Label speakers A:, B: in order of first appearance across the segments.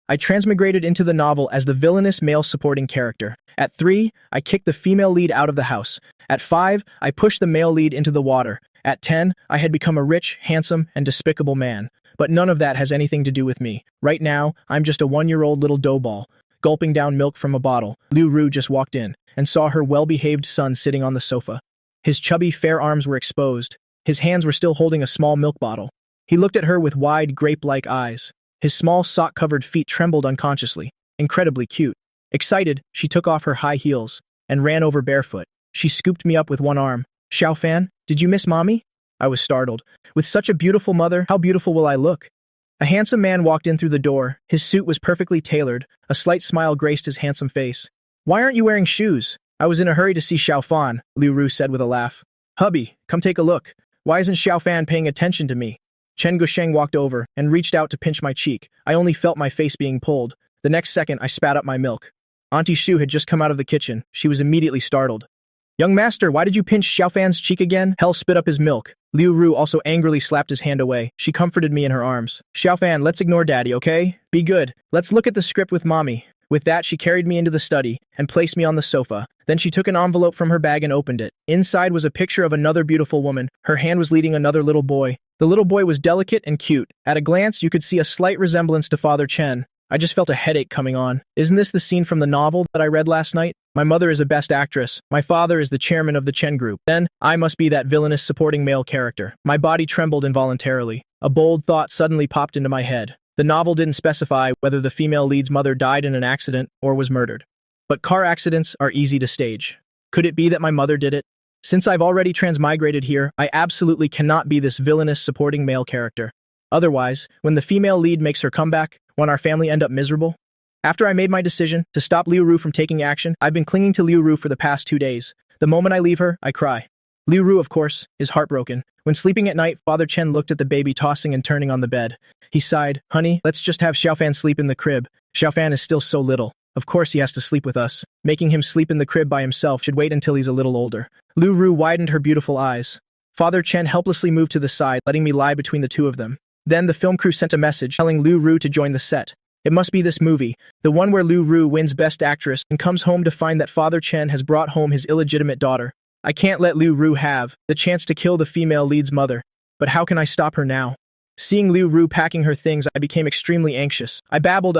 A: I transmigrated into the novel as the villainous male supporting character. At 3, I kicked the female lead out of the house. At 5, I pushed the male lead into the water. At 10, I had become a rich, handsome, and despicable man. But none of that has anything to do with me. Right now, I'm just a 1-year-old little doughball, gulping down milk from a bottle. Liu Ru just walked in and saw her well-behaved son sitting on the sofa. His chubby, fair arms were exposed. His hands were still holding a small milk bottle. He looked at her with wide, grape-like eyes. His small, sock-covered feet trembled unconsciously. Incredibly cute. Excited, she took off her high heels and ran over barefoot. She scooped me up with one arm. "Xiaofan, did you miss Mommy?" I was startled. With such a beautiful mother, how beautiful will I look? A handsome man walked in through the door. His suit was perfectly tailored. A slight smile graced his handsome face. "Why aren't you wearing shoes?" "I was in a hurry to see Xiaofan," Liu Ru said with a laugh. "Hubby, come take a look. Why isn't Xiaofan paying attention to me?" Chen Guosheng walked over and reached out to pinch my cheek. I only felt my face being pulled. The next second, I spat up my milk. Auntie Shu had just come out of the kitchen. She was immediately startled. "Young master, why did you pinch Xiaofan's cheek again?" Hell spit up his milk. Liu Ru also angrily slapped his hand away. She comforted me in her arms. "Xiaofan, let's ignore daddy, okay? Be good. Let's look at the script with mommy." With that, she carried me into the study and placed me on the sofa. Then she took an envelope from her bag and opened it. Inside was a picture of another beautiful woman. Her hand was leading another little boy. The little boy was delicate and cute. At a glance, you could see a slight resemblance to Father Chen. I just felt a headache coming on. Isn't this the scene from the novel that I read last night? My mother is a best actress. My father is the chairman of the Chen group. Then, I must be that villainous supporting male character. My body trembled involuntarily. A bold thought suddenly popped into my head. The novel didn't specify whether the female lead's mother died in an accident or was murdered. But car accidents are easy to stage. Could it be that my mother did it? Since I've already transmigrated here, I absolutely cannot be this villainous supporting male character. Otherwise, when the female lead makes her comeback, won't our family end up miserable? After I made my decision to stop Liu Ru from taking action, I've been clinging to Liu Ru for the past 2 days. The moment I leave her, I cry. Liu Ru, of course, is heartbroken. When sleeping at night, Father Chen looked at the baby tossing and turning on the bed. He sighed, "Honey, let's just have Xiaofan sleep in the crib. Xiaofan is still so little. Of course he has to sleep with us. Making him sleep in the crib by himself should wait until he's a little older." Liu Ru widened her beautiful eyes. Father Chen helplessly moved to the side, letting me lie between the two of them. Then the film crew sent a message telling Liu Ru to join the set. It must be this movie, the one where Liu Ru wins Best Actress and comes home to find that Father Chen has brought home his illegitimate daughter. I can't let Liu Ru have the chance to kill the female lead's mother. But how can I stop her now? Seeing Liu Ru packing her things, I became extremely anxious. I babbled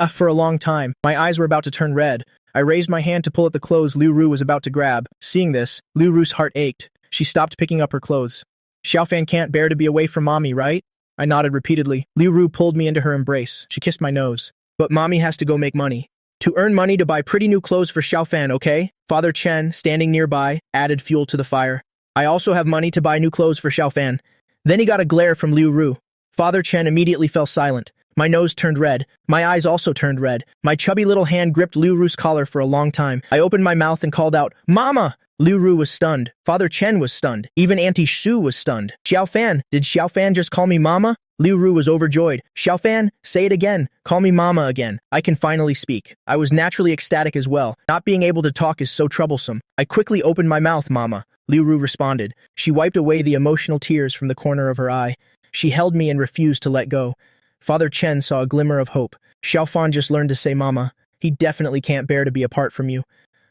A: for a long time. My eyes were about to turn red. I raised my hand to pull at the clothes Liu Ru was about to grab. Seeing this, Liu Ru's heart ached. She stopped picking up her clothes. "Xiaofan can't bear to be away from mommy, right?" I nodded repeatedly. Liu Ru pulled me into her embrace. She kissed my nose. "But mommy has to go make money. To earn money to buy pretty new clothes for Xiaofan, okay?" Father Chen, standing nearby, added fuel to the fire. "I also have money to buy new clothes for Xiaofan." Then he got a glare from Liu Ru. Father Chen immediately fell silent. My nose turned red. My eyes also turned red. My chubby little hand gripped Liu Ru's collar for a long time. I opened my mouth and called out, "Mama!" Liu Ru was stunned. Father Chen was stunned. Even Auntie Shu was stunned. "Xiaofan, did Xiaofan just call me Mama?" Liu Ru was overjoyed. "Xiaofan, say it again. Call me Mama again. I can finally speak." I was naturally ecstatic as well. Not being able to talk is so troublesome. I quickly opened my mouth, "Mama." Liu Ru responded. She wiped away the emotional tears from the corner of her eye. She held me and refused to let go. Father Chen saw a glimmer of hope. "Xiaofan just learned to say Mama. He definitely can't bear to be apart from you.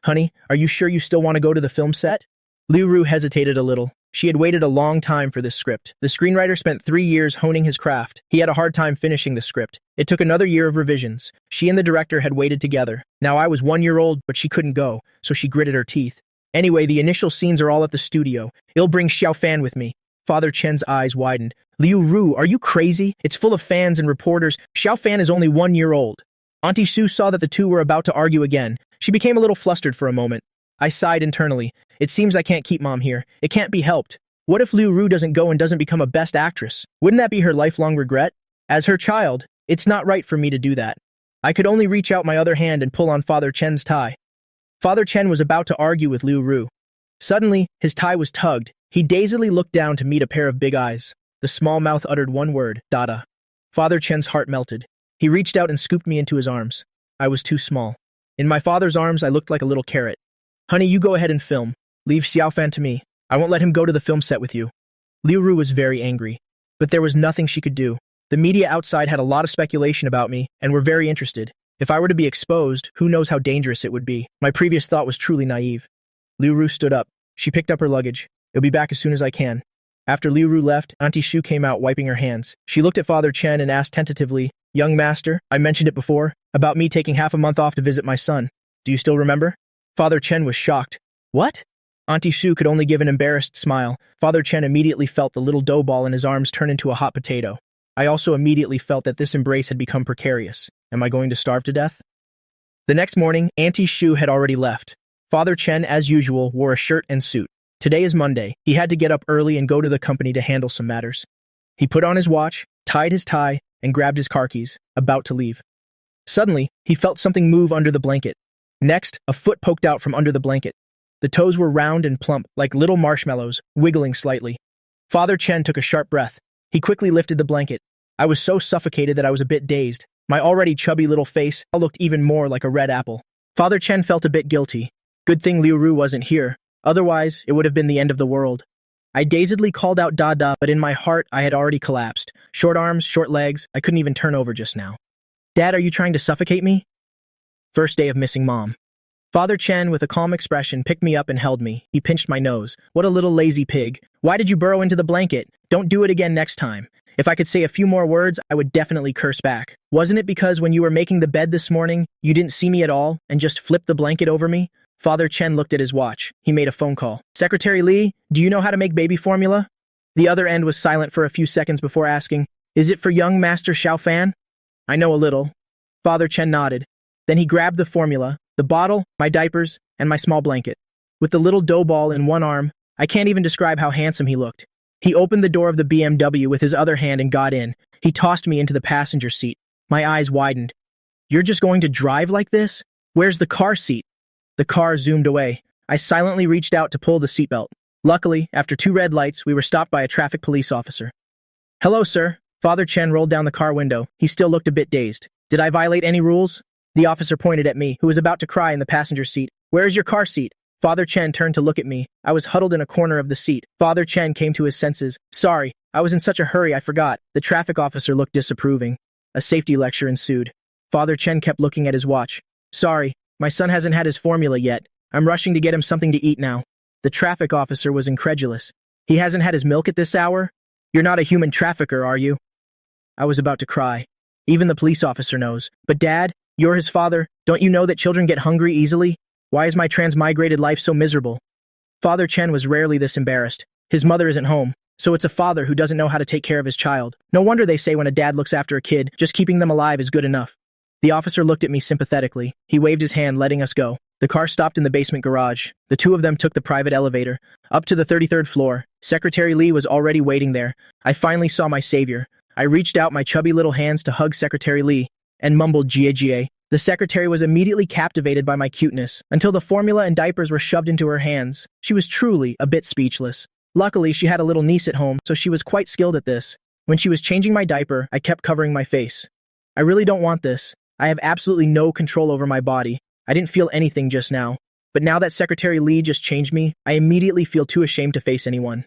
A: Honey, are you sure you still want to go to the film set?" Liu Ru hesitated a little. She had waited a long time for this script. The screenwriter spent 3 years honing his craft. He had a hard time finishing the script. It took another year of revisions. She and the director had waited together. Now I was 1 year old, but she couldn't go, so she gritted her teeth. Anyway, the initial scenes are all at the studio. I'll bring Xiaofan with me. Father Chen's eyes widened. "Liu Ru, are you crazy? It's full of fans and reporters. Xiaofan is only 1 year old." Auntie Sue saw that the two were about to argue again. She became a little flustered for a moment. I sighed internally. It seems I can't keep Mom here. It can't be helped. What if Liu Ru doesn't go and doesn't become a best actress? Wouldn't that be her lifelong regret? As her child, it's not right for me to do that. I could only reach out my other hand and pull on Father Chen's tie. Father Chen was about to argue with Liu Ru. Suddenly, his tie was tugged. He dazedly looked down to meet a pair of big eyes. The small mouth uttered one word, "Dada." Father Chen's heart melted. He reached out and scooped me into his arms. I was too small. In my father's arms, I looked like a little carrot. "Honey, you go ahead and film. Leave Xiaofan to me. I won't let him go to the film set with you." Liu Ru was very angry, but there was nothing she could do. The media outside had a lot of speculation about me and were very interested. If I were to be exposed, who knows how dangerous it would be. My previous thought was truly naive. Liu Ru stood up. She picked up her luggage. I'll be back as soon as I can. After Liu Ru left, Auntie Shu came out wiping her hands. She looked at Father Chen and asked tentatively, "Young master, I mentioned it before, about me taking half a month off to visit my son. Do you still remember?" Father Chen was shocked. "What?" Auntie Shu could only give an embarrassed smile. Father Chen immediately felt the little dough ball in his arms turn into a hot potato. I also immediately felt that this embrace had become precarious. Am I going to starve to death? The next morning, Auntie Shu had already left. Father Chen, as usual, wore a shirt and suit. Today is Monday. He had to get up early and go to the company to handle some matters. He put on his watch, tied his tie, and grabbed his car keys, about to leave. Suddenly, he felt something move under the blanket. Next, a foot poked out from under the blanket. The toes were round and plump, like little marshmallows, wiggling slightly. Father Chen took a sharp breath. He quickly lifted the blanket. I was so suffocated that I was a bit dazed. My already chubby little face looked even more like a red apple. Father Chen felt a bit guilty. Good thing Liu Ru wasn't here. Otherwise, it would have been the end of the world. I dazedly called out "Dada," but in my heart, I had already collapsed. Short arms, short legs, I couldn't even turn over just now. "Dad, are you trying to suffocate me?" First day of missing mom. Father Chen, with a calm expression, picked me up and held me. He pinched my nose. "What a little lazy pig. Why did you burrow into the blanket? Don't do it again next time." If I could say a few more words, I would definitely curse back. "Wasn't it because when you were making the bed this morning, you didn't see me at all and just flipped the blanket over me?" Father Chen looked at his watch. He made a phone call. "Secretary Li, do you know how to make baby formula?" The other end was silent for a few seconds before asking, "Is it for young Master Xiaofan?" "I know a little." Father Chen nodded. Then he grabbed the formula, the bottle, my diapers, and my small blanket. With the little dough ball in one arm, I can't even describe how handsome he looked. He opened the door of the BMW with his other hand and got in. He tossed me into the passenger seat. My eyes widened. "You're just going to drive like this? Where's the car seat?" The car zoomed away. I silently reached out to pull the seatbelt. Luckily, after 2 red lights, we were stopped by a traffic police officer. "Hello, sir." Father Chen rolled down the car window. He still looked a bit dazed. "Did I violate any rules?" The officer pointed at me, who was about to cry in the passenger seat. "Where is your car seat?" Father Chen turned to look at me. I was huddled in a corner of the seat. Father Chen came to his senses. "Sorry, I was in such a hurry I forgot." The traffic officer looked disapproving. A safety lecture ensued. Father Chen kept looking at his watch. "Sorry, my son hasn't had his formula yet. I'm rushing to get him something to eat now." The traffic officer was incredulous. "He hasn't had his milk at this hour? You're not a human trafficker, are you?" I was about to cry. Even the police officer knows. "But Dad, you're his father. Don't you know that children get hungry easily? Why is my transmigrated life so miserable?" Father Chen was rarely this embarrassed. His mother isn't home, so it's a father who doesn't know how to take care of his child. No wonder they say when a dad looks after a kid, just keeping them alive is good enough. The officer looked at me sympathetically. He waved his hand, letting us go. The car stopped in the basement garage. The two of them took the private elevator up to the 33rd floor. Secretary Li was already waiting there. I finally saw my savior. I reached out my chubby little hands to hug Secretary Li and mumbled "Jie Jie." The secretary was immediately captivated by my cuteness, until the formula and diapers were shoved into her hands. She was truly a bit speechless. Luckily, she had a little niece at home, so she was quite skilled at this. When she was changing my diaper, I kept covering my face. I really don't want this. I have absolutely no control over my body. I didn't feel anything just now. But now that Secretary Li just changed me, I immediately feel too ashamed to face anyone.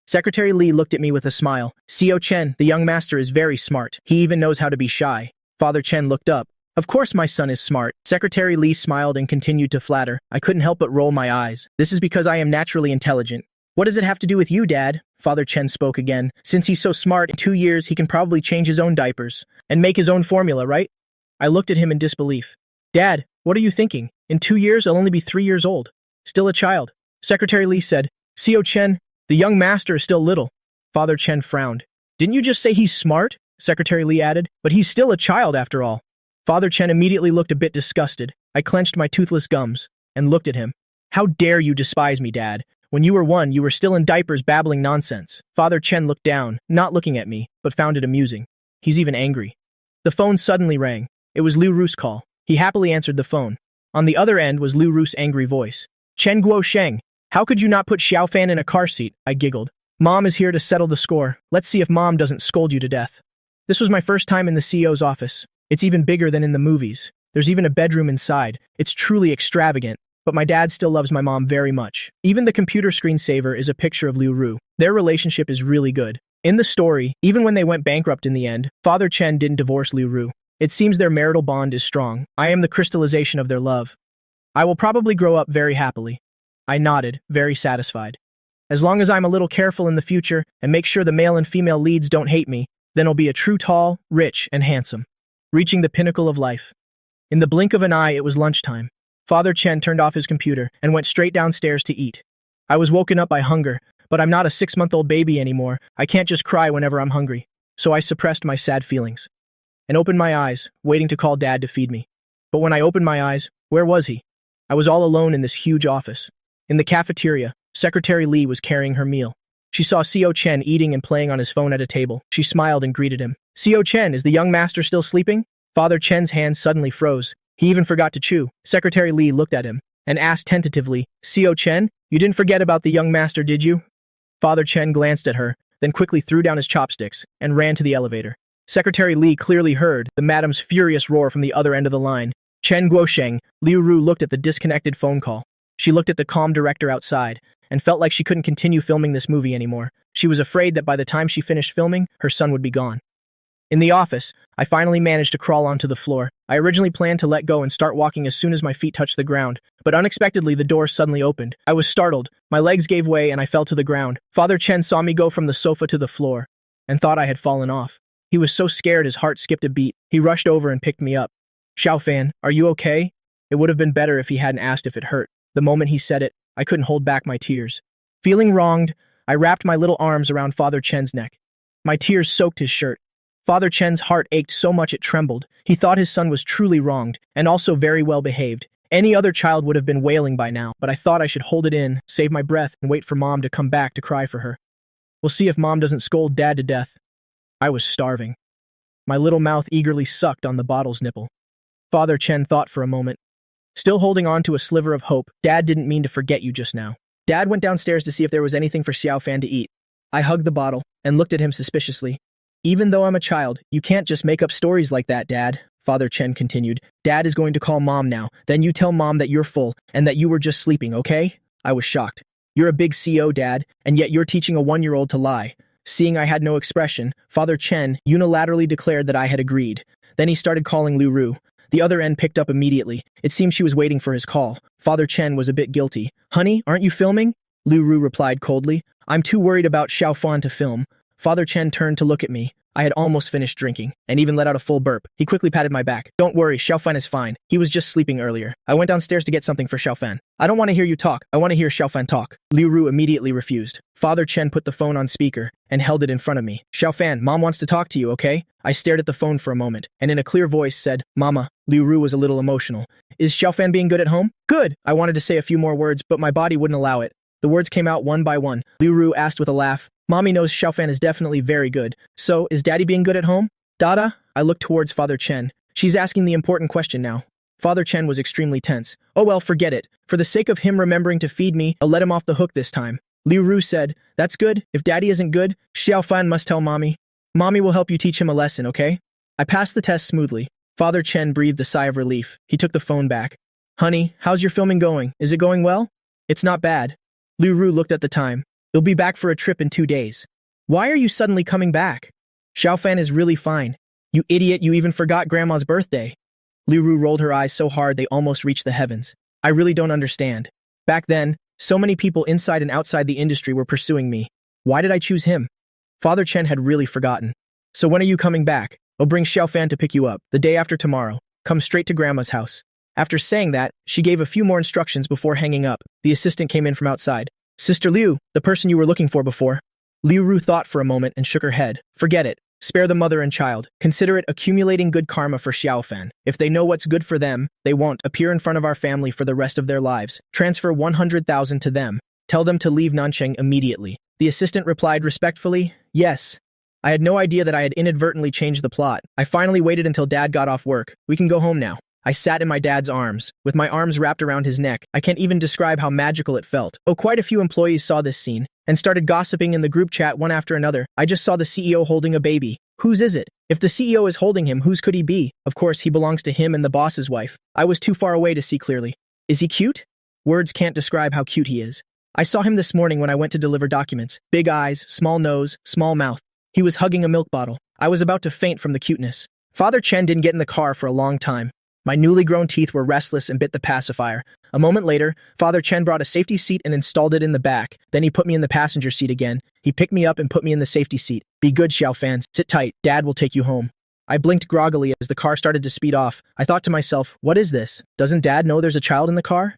A: Secretary Li looked at me with a smile. "Xiao Chen, the young master is very smart. He even knows how to be shy." Father Chen looked up. "Of course my son is smart." Secretary Li smiled and continued to flatter. I couldn't help but roll my eyes. "This is because I am naturally intelligent." "What does it have to do with you, Dad?" Father Chen spoke again. "Since he's so smart, in 2 years he can probably change his own diapers and make his own formula, right?" I looked at him in disbelief. "Dad, what are you thinking? In 2 years I'll only be 3 years old. Still a child." Secretary Li said, "Xiao Chen, the young master is still little." Father Chen frowned. "Didn't you just say he's smart?" Secretary Li added. "But he's still a child after all." Father Chen immediately looked a bit disgusted. I clenched my toothless gums and looked at him. "How dare you despise me, Dad? When you were 1, you were still in diapers babbling nonsense." Father Chen looked down, not looking at me, but found it amusing. He's even angry. The phone suddenly rang. It was Liu Ru's call. He happily answered the phone. On the other end was Liu Ru's angry voice. "Chen Guo Sheng, how could you not put Xiaofan in a car seat?" I giggled. "Mom is here to settle the score. Let's see if Mom doesn't scold you to death." This was my first time in the CEO's office. It's even bigger than in the movies. There's even a bedroom inside. It's truly extravagant, but my dad still loves my mom very much. Even the computer screensaver is a picture of Liu Ru. Their relationship is really good. In the story, even when they went bankrupt in the end, Father Chen didn't divorce Liu Ru. It seems their marital bond is strong. I am the crystallization of their love. I will probably grow up very happily. I nodded, very satisfied. As long as I'm a little careful in the future and make sure the male and female leads don't hate me, then I'll be a true tall, rich, and handsome, reaching the pinnacle of life. In the blink of an eye, it was lunchtime. Father Chen turned off his computer and went straight downstairs to eat. I was woken up by hunger, but I'm not a 6-month-old baby anymore. I can't just cry whenever I'm hungry. So I suppressed my sad feelings and opened my eyes, waiting to call Dad to feed me. But when I opened my eyes, where was he? I was all alone in this huge office. In the cafeteria, Secretary Li was carrying her meal. She saw Xiao Chen eating and playing on his phone at a table. She smiled and greeted him. Xiao Chen, is the young master still sleeping? Father Chen's hand suddenly froze. He even forgot to chew. Secretary Li looked at him and asked tentatively, Xiao Chen, you didn't forget about the young master, did you? Father Chen glanced at her, then quickly threw down his chopsticks and ran to the elevator. Secretary Li clearly heard the madam's furious roar from the other end of the line. Chen Guosheng, Liu Ru looked at the disconnected phone call. She looked at the calm director outside and felt like she couldn't continue filming this movie anymore. She was afraid that by the time she finished filming, her son would be gone. In the office, I finally managed to crawl onto the floor. I originally planned to let go and start walking as soon as my feet touched the ground, but unexpectedly the door suddenly opened. I was startled, my legs gave way and I fell to the ground. Father Chen saw me go from the sofa to the floor and thought I had fallen off. He was so scared his heart skipped a beat. He rushed over and picked me up. Xiaofan, are you okay? It would have been better if he hadn't asked if it hurt. The moment he said it, I couldn't hold back my tears. Feeling wronged, I wrapped my little arms around Father Chen's neck. My tears soaked his shirt. Father Chen's heart ached so much it trembled. He thought his son was truly wronged, and also very well behaved. Any other child would have been wailing by now, but I thought I should hold it in, save my breath, and wait for Mom to come back to cry for her. We'll see if Mom doesn't scold Dad to death. I was starving. My little mouth eagerly sucked on the bottle's nipple. Father Chen thought for a moment. Still holding on to a sliver of hope, Dad didn't mean to forget you just now. Dad went downstairs to see if there was anything for Xiaofan to eat. I hugged the bottle and looked at him suspiciously. Even though I'm a child, you can't just make up stories like that, Dad, Father Chen continued. Dad is going to call Mom now. Then you tell Mom that you're full and that you were just sleeping, okay? I was shocked. You're a big CO, Dad, and yet you're teaching a 1-year-old to lie. Seeing I had no expression, Father Chen unilaterally declared that I had agreed. Then he started calling Liu Ru. The other end picked up immediately. It seemed she was waiting for his call. Father Chen was a bit guilty. Honey, aren't you filming? Liu Ru replied coldly. I'm too worried about Xiaofan to film. Father Chen turned to look at me. I had almost finished drinking, and even let out a full burp. He quickly patted my back. Don't worry, Xiaofan is fine. He was just sleeping earlier. I went downstairs to get something for Xiaofan. I don't want to hear you talk. I want to hear Xiaofan talk. Liu Ru immediately refused. Father Chen put the phone on speaker and held it in front of me. Xiaofan, Mom wants to talk to you, okay? I stared at the phone for a moment, and in a clear voice said, Mama. Liu Ru was a little emotional. Is Xiaofan being good at home? Good! I wanted to say a few more words, but my body wouldn't allow it. The words came out one by one. Liu Ru asked with a laugh. Mommy knows Xiaofan is definitely very good. So, is Daddy being good at home? Dada? I looked towards Father Chen. She's asking the important question now. Father Chen was extremely tense. Oh well, forget it. For the sake of him remembering to feed me, I'll let him off the hook this time. Liu Ru said, That's good. If Daddy isn't good, Xiaofan must tell Mommy. Mommy will help you teach him a lesson, okay? I passed the test smoothly. Father Chen breathed a sigh of relief. He took the phone back. Honey, how's your filming going? Is it going well? It's not bad. Liu Ru looked at the time. You'll be back for a trip in 2 days. Why are you suddenly coming back? Xiaofan is really fine. You idiot, you even forgot Grandma's birthday. Liu Ru rolled her eyes so hard they almost reached the heavens. I really don't understand. Back then, so many people inside and outside the industry were pursuing me. Why did I choose him? Father Chen had really forgotten. So when are you coming back? I'll bring Xiaofan to pick you up, the day after tomorrow. Come straight to Grandma's house. After saying that, she gave a few more instructions before hanging up. The assistant came in from outside. Sister Liu, the person you were looking for before. Liu Ru thought for a moment and shook her head. Forget it. Spare the mother and child. Consider it accumulating good karma for Xiaofan. If they know what's good for them, they won't appear in front of our family for the rest of their lives. Transfer 100,000 to them. Tell them to leave Nancheng immediately. The assistant replied respectfully, Yes. I had no idea that I had inadvertently changed the plot. I finally waited until Dad got off work. We can go home now. I sat in my dad's arms, with my arms wrapped around his neck. I can't even describe how magical it felt. Oh, quite a few employees saw this scene and started gossiping in the group chat one after another. I just saw the CEO holding a baby. Whose is it? If the CEO is holding him, whose could he be? Of course, he belongs to him and the boss's wife. I was too far away to see clearly. Is he cute? Words can't describe how cute he is. I saw him this morning when I went to deliver documents. Big eyes, small nose, small mouth. He was hugging a milk bottle. I was about to faint from the cuteness. Father Chen didn't get in the car for a long time. My newly grown teeth were restless and bit the pacifier. A moment later, Father Chen brought a safety seat and installed it in the back. Then he put me in the passenger seat again. He picked me up and put me in the safety seat. Be good, Xiaofan. Sit tight. Dad will take you home. I blinked groggily as the car started to speed off. I thought to myself, what is this? Doesn't Dad know there's a child in the car?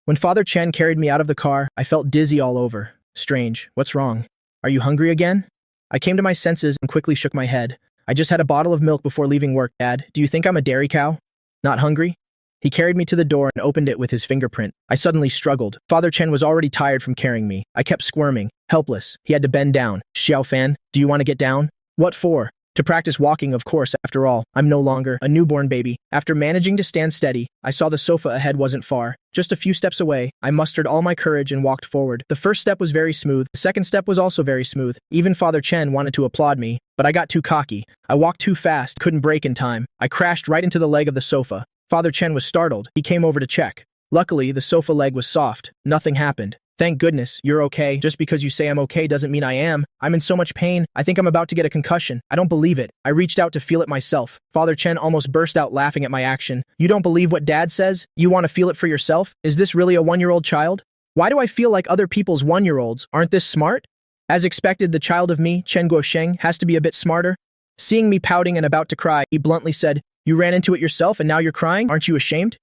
A: When Father Chen carried me out of the car, I felt dizzy all over. Strange. What's wrong? Are you hungry again? I came to my senses and quickly shook my head. I just had a bottle of milk before leaving work, Dad. Do you think I'm a dairy cow? Not hungry? He carried me to the door and opened it with his fingerprint. I suddenly struggled. Father Chen was already tired from carrying me. I kept squirming, helpless. He had to bend down. Xiaofan, do you want to get down? What for? To practice walking, of course. After all, I'm no longer a newborn baby. After managing to stand steady, I saw the sofa ahead wasn't far. Just a few steps away, I mustered all my courage and walked forward. The first step was very smooth. The second step was also very smooth. Even Father Chen wanted to applaud me, but I got too cocky. I walked too fast, couldn't brake in time. I crashed right into the leg of the sofa. Father Chen was startled. He came over to check. Luckily, the sofa leg was soft. Nothing happened. Thank goodness, you're okay. Just because you say I'm okay doesn't mean I am. I'm in so much pain. I think I'm about to get a concussion. I don't believe it. I reached out to feel it myself. Father Chen almost burst out laughing at my action. You don't believe what Dad says? You want to feel it for yourself? Is this really a 1-year-old child? Why do I feel like other people's 1-year-olds aren't this smart? As expected, the child of me, Chen Guosheng, has to be a bit smarter. Seeing me pouting and about to cry, he bluntly said, You ran into it yourself and now you're crying? Aren't you ashamed?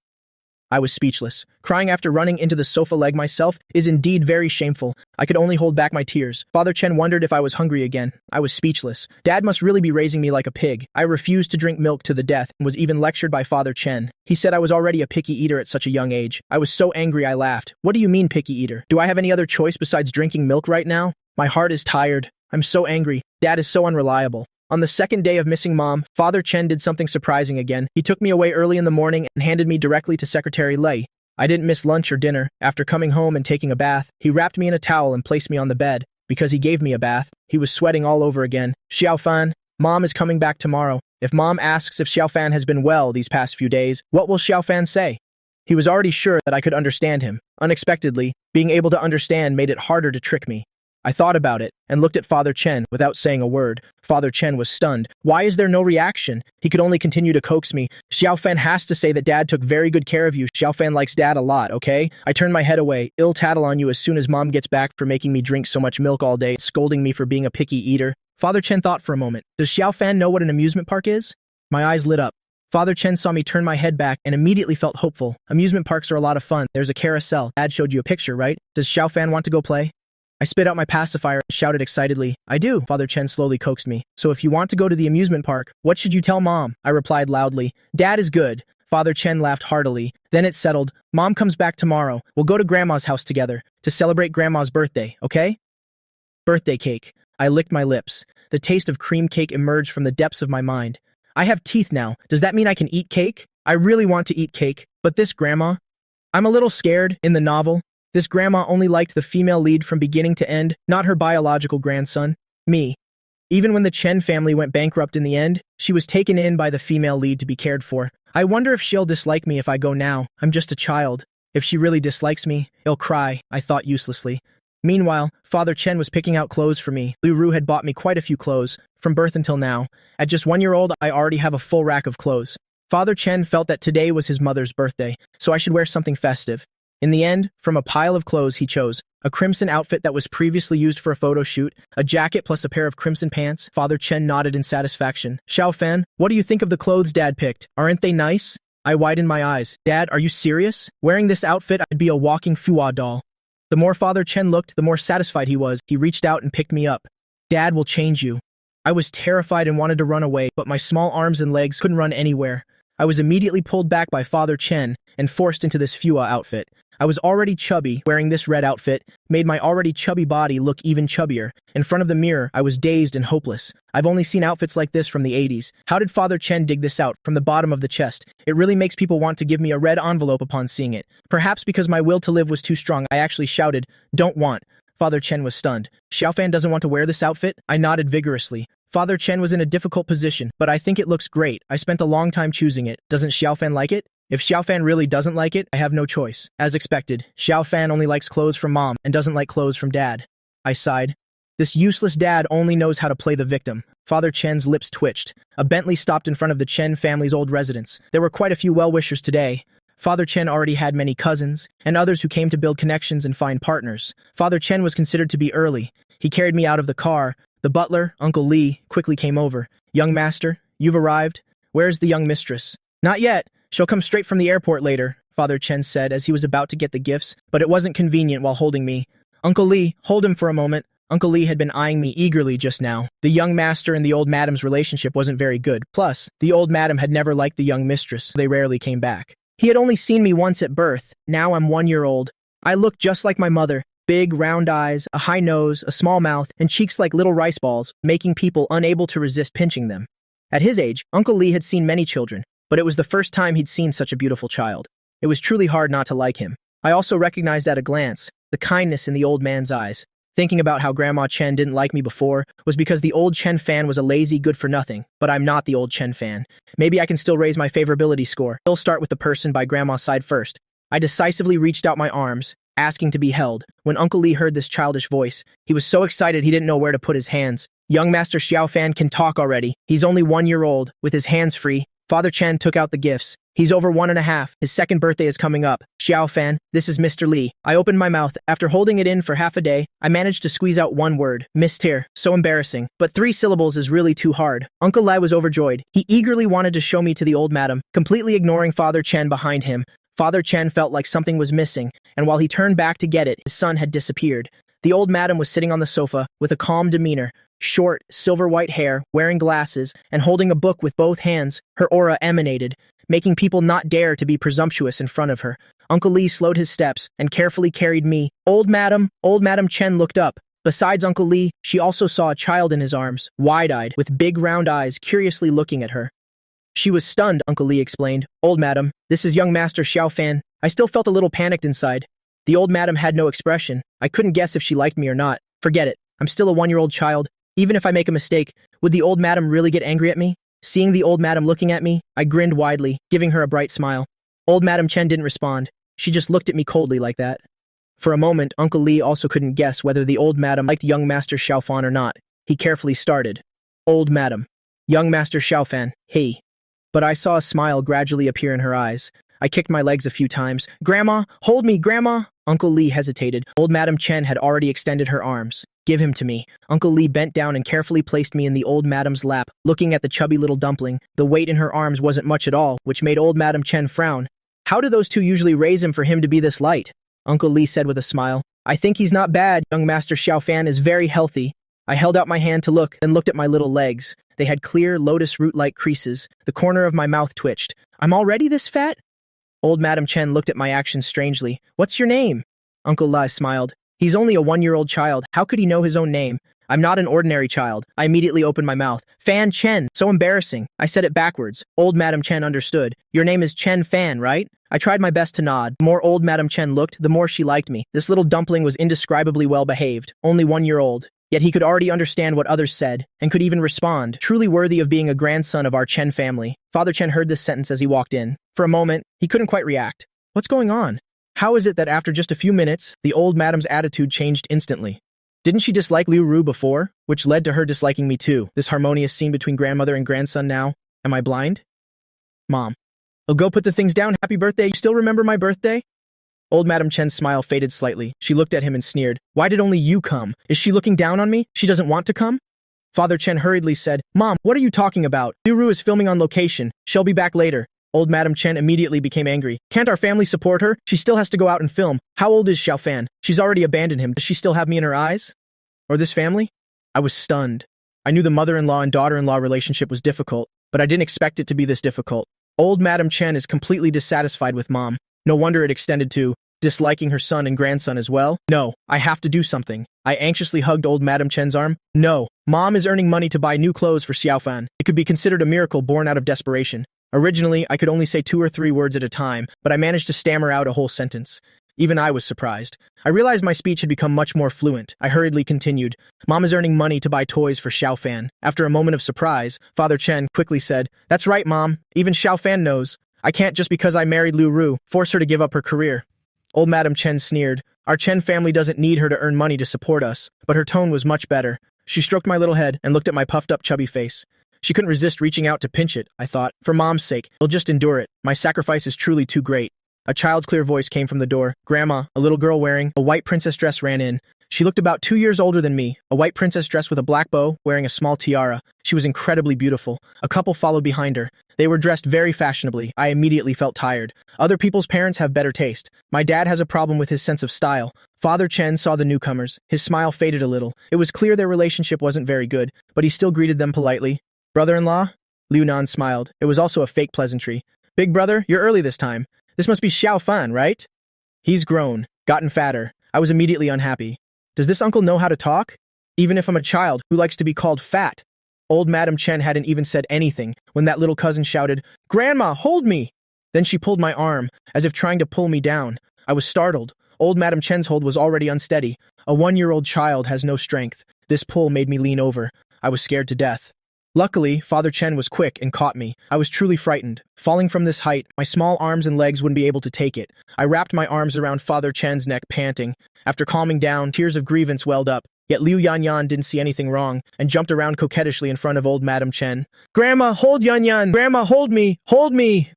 A: I was speechless. Crying after running into the sofa leg myself is indeed very shameful. I could only hold back my tears. Father Chen wondered if I was hungry again. I was speechless. Dad must really be raising me like a pig. I refused to drink milk to the death and was even lectured by Father Chen. He said I was already a picky eater at such a young age. I was so angry I laughed. What do you mean picky eater? Do I have any other choice besides drinking milk right now? My heart is tired. I'm so angry. Dad is so unreliable. On the second day of missing Mom, Father Chen did something surprising again. He took me away early in the morning and handed me directly to Secretary Lei. I didn't miss lunch or dinner. After coming home and taking a bath, he wrapped me in a towel and placed me on the bed. Because he gave me a bath, he was sweating all over again. Xiaofan, Mom is coming back tomorrow. If Mom asks if Xiaofan has been well these past few days, what will Xiaofan say? He was already sure that I could understand him. Unexpectedly, being able to understand made it harder to trick me. I thought about it and looked at Father Chen without saying a word. Father Chen was stunned. Why is there no reaction? He could only continue to coax me. Xiaofan has to say that Dad took very good care of you. Xiaofan likes Dad a lot, okay? I turned my head away. I'll tattle on you as soon as Mom gets back for making me drink so much milk all day, scolding me for being a picky eater. Father Chen thought for a moment. Does Xiaofan know what an amusement park is? My eyes lit up. Father Chen saw me turn my head back and immediately felt hopeful. Amusement parks are a lot of fun. There's a carousel. Dad showed you a picture, right? Does Xiaofan want to go play? I spit out my pacifier and shouted excitedly. I do, Father Chen slowly coaxed me. So if you want to go to the amusement park, what should you tell Mom? I replied loudly. Dad is good. Father Chen laughed heartily. Then it settled. Mom comes back tomorrow. We'll go to Grandma's house together to celebrate Grandma's birthday, okay? Birthday cake. I licked my lips. The taste of cream cake emerged from the depths of my mind. I have teeth now. Does that mean I can eat cake? I really want to eat cake. But this grandma? I'm a little scared. In the novel, this grandma only liked the female lead from beginning to end, not her biological grandson, me. Even when the Chen family went bankrupt in the end, she was taken in by the female lead to be cared for. I wonder if she'll dislike me if I go now. I'm just a child. If she really dislikes me, I'll cry, I thought uselessly. Meanwhile, Father Chen was picking out clothes for me. Lu Ru had bought me quite a few clothes, from birth until now. At just 1 year old, I already have a full rack of clothes. Father Chen felt that today was his mother's birthday, so I should wear something festive. In the end, from a pile of clothes he chose a crimson outfit that was previously used for a photo shoot, a jacket plus a pair of crimson pants. Father Chen nodded in satisfaction. Xiaofan, what do you think of the clothes Dad picked? Aren't they nice? I widened my eyes. Dad, are you serious? Wearing this outfit, I'd be a walking Fua doll. The more Father Chen looked, the more satisfied he was. He reached out and picked me up. Dad will change you. I was terrified and wanted to run away, but my small arms and legs couldn't run anywhere. I was immediately pulled back by Father Chen and forced into this Fua outfit. I was already chubby. Wearing this red outfit made my already chubby body look even chubbier. In front of the mirror, I was dazed and hopeless. I've only seen outfits like this from the 80s. How did Father Chen dig this out from the bottom of the chest? It really makes people want to give me a red envelope upon seeing it. Perhaps because my will to live was too strong, I actually shouted, "Don't want." Father Chen was stunned. Xiaofan doesn't want to wear this outfit? I nodded vigorously. Father Chen was in a difficult position, but I think it looks great. I spent a long time choosing it. Doesn't Xiaofan like it? If Xiaofan really doesn't like it, I have no choice. As expected, Xiaofan only likes clothes from Mom and doesn't like clothes from Dad. I sighed. This useless dad only knows how to play the victim. Father Chen's lips twitched. A Bentley stopped in front of the Chen family's old residence. There were quite a few well-wishers today. Father Chen already had many cousins, and others who came to build connections and find partners. Father Chen was considered to be early. He carried me out of the car. The butler, Uncle Lee, quickly came over. "Young master, you've arrived. Where's the young mistress?" "Not yet. She'll come straight from the airport later," Father Chen said as he was about to get the gifts, but it wasn't convenient while holding me. "Uncle Lee, hold him for a moment." Uncle Lee had been eyeing me eagerly just now. The young master and the old madam's relationship wasn't very good. Plus, the old madam had never liked the young mistress. They rarely came back. He had only seen me once at birth. Now I'm 1 year old. I looked just like my mother. Big, round eyes, a high nose, a small mouth, and cheeks like little rice balls, making people unable to resist pinching them. At his age, Uncle Lee had seen many children, but it was the first time he'd seen such a beautiful child. It was truly hard not to like him. I also recognized at a glance the kindness in the old man's eyes. Thinking about how Grandma Chen didn't like me before was because the old Chen fan was a lazy good-for-nothing, but I'm not the old Chen fan. Maybe I can still raise my favorability score. I'll start with the person by Grandma's side first. I decisively reached out my arms, asking to be held. When Uncle Lee heard this childish voice, he was so excited he didn't know where to put his hands. Young Master Xiaofan can talk already. He's only 1 year old, with his hands free. Father Chen took out the gifts. He's over 1.5. His second birthday is coming up. Xiaofan, this is Mr. Lee. I opened my mouth. After holding it in for half a day, I managed to squeeze out one word. Mister. So embarrassing. But 3 syllables is really too hard. Uncle Lai was overjoyed. He eagerly wanted to show me to the old madam, completely ignoring Father Chen behind him. Father Chen felt like something was missing, and while he turned back to get it, his son had disappeared. The old madam was sitting on the sofa with a calm demeanor, short, silver-white hair, wearing glasses, and holding a book with both hands. Her aura emanated, making people not dare to be presumptuous in front of her. Uncle Lee slowed his steps and carefully carried me. Old Madam Chen looked up. Besides Uncle Lee, she also saw a child in his arms, wide-eyed, with big round eyes curiously looking at her. She was stunned, Uncle Lee explained. "Old Madam, this is young Master Xiaofan." I still felt a little panicked inside. The old madam had no expression. I couldn't guess if she liked me or not. Forget it. I'm still a 1-year-old child. Even if I make a mistake, would the old madam really get angry at me? Seeing the old madam looking at me, I grinned widely, giving her a bright smile. Old Madam Chen didn't respond. She just looked at me coldly like that. For a moment, Uncle Lee also couldn't guess whether the old madam liked young Master Xiaofan or not. He carefully started. "Old madam. Young Master Xiaofan, he." But I saw a smile gradually appear in her eyes. I kicked my legs a few times. "Grandma, hold me, Grandma!" Uncle Lee hesitated. Old Madam Chen had already extended her arms. "Give him to me." Uncle Lee bent down and carefully placed me in the old madam's lap, looking at the chubby little dumpling. The weight in her arms wasn't much at all, which made old Madam Chen frown. "How do those two usually raise him for him to be this light?" Uncle Lee said with a smile. "I think he's not bad. Young Master Xiaofan is very healthy." I held out my hand to look, then looked at my little legs. They had clear, lotus root-like creases. The corner of my mouth twitched. "I'm already this fat?" Old Madam Chen looked at my actions strangely. "What's your name?" Uncle Lai smiled. "He's only a 1-year-old child. How could he know his own name?" "I'm not an ordinary child." I immediately opened my mouth. "Fan Chen. So embarrassing." I said it backwards. Old Madam Chen understood. "Your name is Chen Fan, right?" I tried my best to nod. The more old Madam Chen looked, the more she liked me. This little dumpling was indescribably well-behaved, only 1 year old. Yet he could already understand what others said, and could even respond, truly worthy of being a grandson of our Chen family. Father Chen heard this sentence as he walked in. For a moment, he couldn't quite react. What's going on? How is it that after just a few minutes, the old madam's attitude changed instantly? Didn't she dislike Liu Ru before, which led to her disliking me too? This harmonious scene between grandmother and grandson now. Am I blind? Mom. I'll go put the things down. Happy birthday. You still remember my birthday? Old Madam Chen's smile faded slightly. She looked at him and sneered. Why did only you come? Is she looking down on me? She doesn't want to come? Father Chen hurriedly said, Mom, what are you talking about? Liu Ru is filming on location. She'll be back later. Old Madam Chen immediately became angry. Can't our family support her? She still has to go out and film. How old is Xiaofan? She's already abandoned him. Does she still have me in her eyes? Or this family? I was stunned. I knew the mother-in-law and daughter-in-law relationship was difficult, but I didn't expect it to be this difficult. Old Madam Chen is completely dissatisfied with Mom. No wonder it extended to disliking her son and grandson as well. No, I have to do something. I anxiously hugged Old Madam Chen's arm. No, Mom is earning money to buy new clothes for Xiaofan. It could be considered a miracle born out of desperation. Originally, I could only say 2 or 3 words at a time, but I managed to stammer out a whole sentence. Even I was surprised. I realized my speech had become much more fluent. I hurriedly continued. Mom is earning money to buy toys for Xiaofan. After a moment of surprise, Father Chen quickly said, That's right, Mom. Even Xiaofan knows. I can't just because I married Liu Ru force her to give up her career. Old Madam Chen sneered. Our Chen family doesn't need her to earn money to support us, but her tone was much better. She stroked my little head and looked at my puffed-up chubby face. She couldn't resist reaching out to pinch it, I thought. For Mom's sake, we'll just endure it. My sacrifice is truly too great. A child's clear voice came from the door. Grandma, a little girl wearing a white princess dress ran in. She looked about 2 years older than me, a white princess dress with a black bow, wearing a small tiara. She was incredibly beautiful. A couple followed behind her. They were dressed very fashionably. I immediately felt tired. Other people's parents have better taste. My dad has a problem with his sense of style. Father Chen saw the newcomers. His smile faded a little. It was clear their relationship wasn't very good, but he still greeted them politely. Brother-in-law? Liu Nan smiled. It was also a fake pleasantry. Big brother, you're early this time. This must be Xiao Fan, right? He's grown, gotten fatter. I was immediately unhappy. Does this uncle know how to talk? Even if I'm a child who likes to be called fat. Old Madam Chen hadn't even said anything when that little cousin shouted, "Grandma, hold me!" Then she pulled my arm, as if trying to pull me down. I was startled. Old Madam Chen's hold was already unsteady. A 1-year-old child has no strength. This pull made me lean over. I was scared to death. Luckily, Father Chen was quick and caught me. I was truly frightened. Falling from this height, my small arms and legs wouldn't be able to take it. I wrapped my arms around Father Chen's neck, panting. After calming down, tears of grievance welled up. Yet Liu Yanyan didn't see anything wrong and jumped around coquettishly in front of old Madam Chen. "Grandma, hold Yanyan! Grandma, hold me! Hold me!"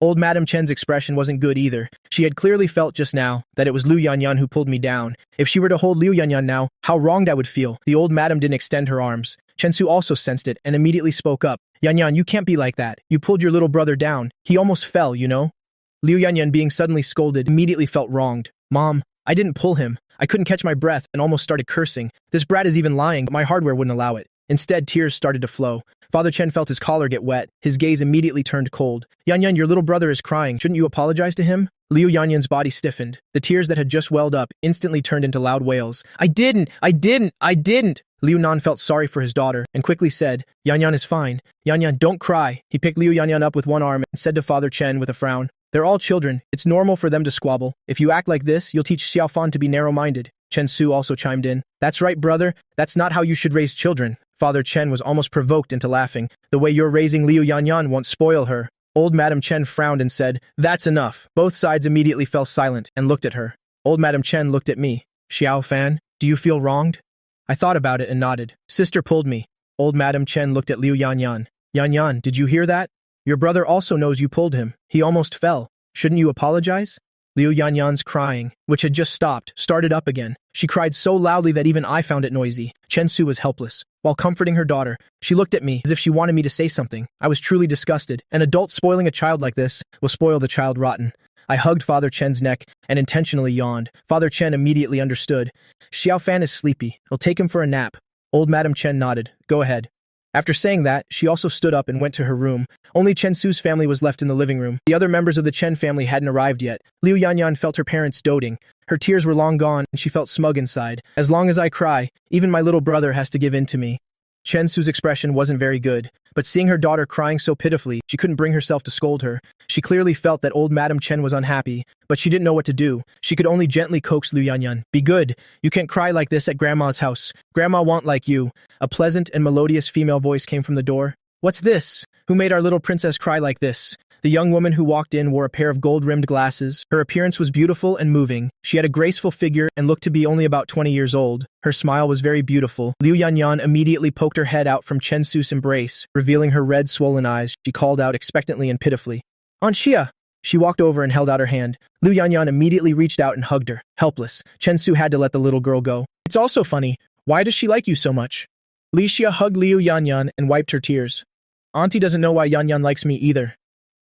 A: Old Madam Chen's expression wasn't good either. She had clearly felt just now that it was Liu Yanyan who pulled me down. If she were to hold Liu Yanyan now, how wronged I would feel. The old madam didn't extend her arms. Chen Su also sensed it and immediately spoke up. "Yanyan, you can't be like that. You pulled your little brother down. He almost fell, you know?" Liu Yanyan, being suddenly scolded, immediately felt wronged. "Mom, I didn't pull him. I couldn't catch my breath and almost started cursing. This brat is even lying, but my hardware wouldn't allow it." Instead, tears started to flow. Father Chen felt his collar get wet. His gaze immediately turned cold. "Yanyan, your little brother is crying. Shouldn't you apologize to him?" Liu Yanyan's body stiffened. The tears that had just welled up instantly turned into loud wails. I didn't! Liu Nan felt sorry for his daughter and quickly said, "Yanyan is fine. Yanyan, don't cry." He picked Liu Yanyan up with one arm and said to Father Chen with a frown, "They're all children. It's normal for them to squabble. If you act like this, you'll teach Xiaofan to be narrow-minded." Chen Su also chimed in. "That's right, brother. That's not how you should raise children." Father Chen was almost provoked into laughing. "The way you're raising Liu Yanyan won't spoil her." Old Madam Chen frowned and said, "That's enough." Both sides immediately fell silent and looked at her. Old Madam Chen looked at me. "Xiao Fan, do you feel wronged?" I thought about it and nodded. "Sister pulled me." Old Madam Chen looked at Liu Yanyan. "Yanyan, did you hear that? Your brother also knows you pulled him. He almost fell. Shouldn't you apologize?" Liu Yanyan's crying, which had just stopped, started up again. She cried so loudly that even I found it noisy. Chen Su was helpless. While comforting her daughter, she looked at me as if she wanted me to say something. I was truly disgusted. An adult spoiling a child like this will spoil the child rotten. I hugged Father Chen's neck and intentionally yawned. Father Chen immediately understood. "Xiao Fan is sleepy. I'll take him for a nap." Old Madam Chen nodded. "Go ahead." After saying that, she also stood up and went to her room. Only Chen Su's family was left in the living room. The other members of the Chen family hadn't arrived yet. Liu Yanyan felt her parents doting. Her tears were long gone, and she felt smug inside. As long as I cry, even my little brother has to give in to me. Chen Su's expression wasn't very good, but seeing her daughter crying so pitifully, she couldn't bring herself to scold her. She clearly felt that old Madam Chen was unhappy, but she didn't know what to do. She could only gently coax Liu Yanyan. "Be good. You can't cry like this at Grandma's house. Grandma won't like you." A pleasant and melodious female voice came from the door. "What's this? Who made our little princess cry like this?" The young woman who walked in wore a pair of gold-rimmed glasses. Her appearance was beautiful and moving. She had a graceful figure and looked to be only about 20 years old. Her smile was very beautiful. Liu Yanyan immediately poked her head out from Chen Su's embrace, revealing her red, swollen eyes. She called out expectantly and pitifully, "Aunt Xia!" She walked over and held out her hand. Liu Yanyan immediately reached out and hugged her. Helpless, Chen Su had to let the little girl go. "It's also funny. Why does she like you so much?" Li Xia hugged Liu Yanyan and wiped her tears. "Auntie doesn't know why Yanyan likes me either."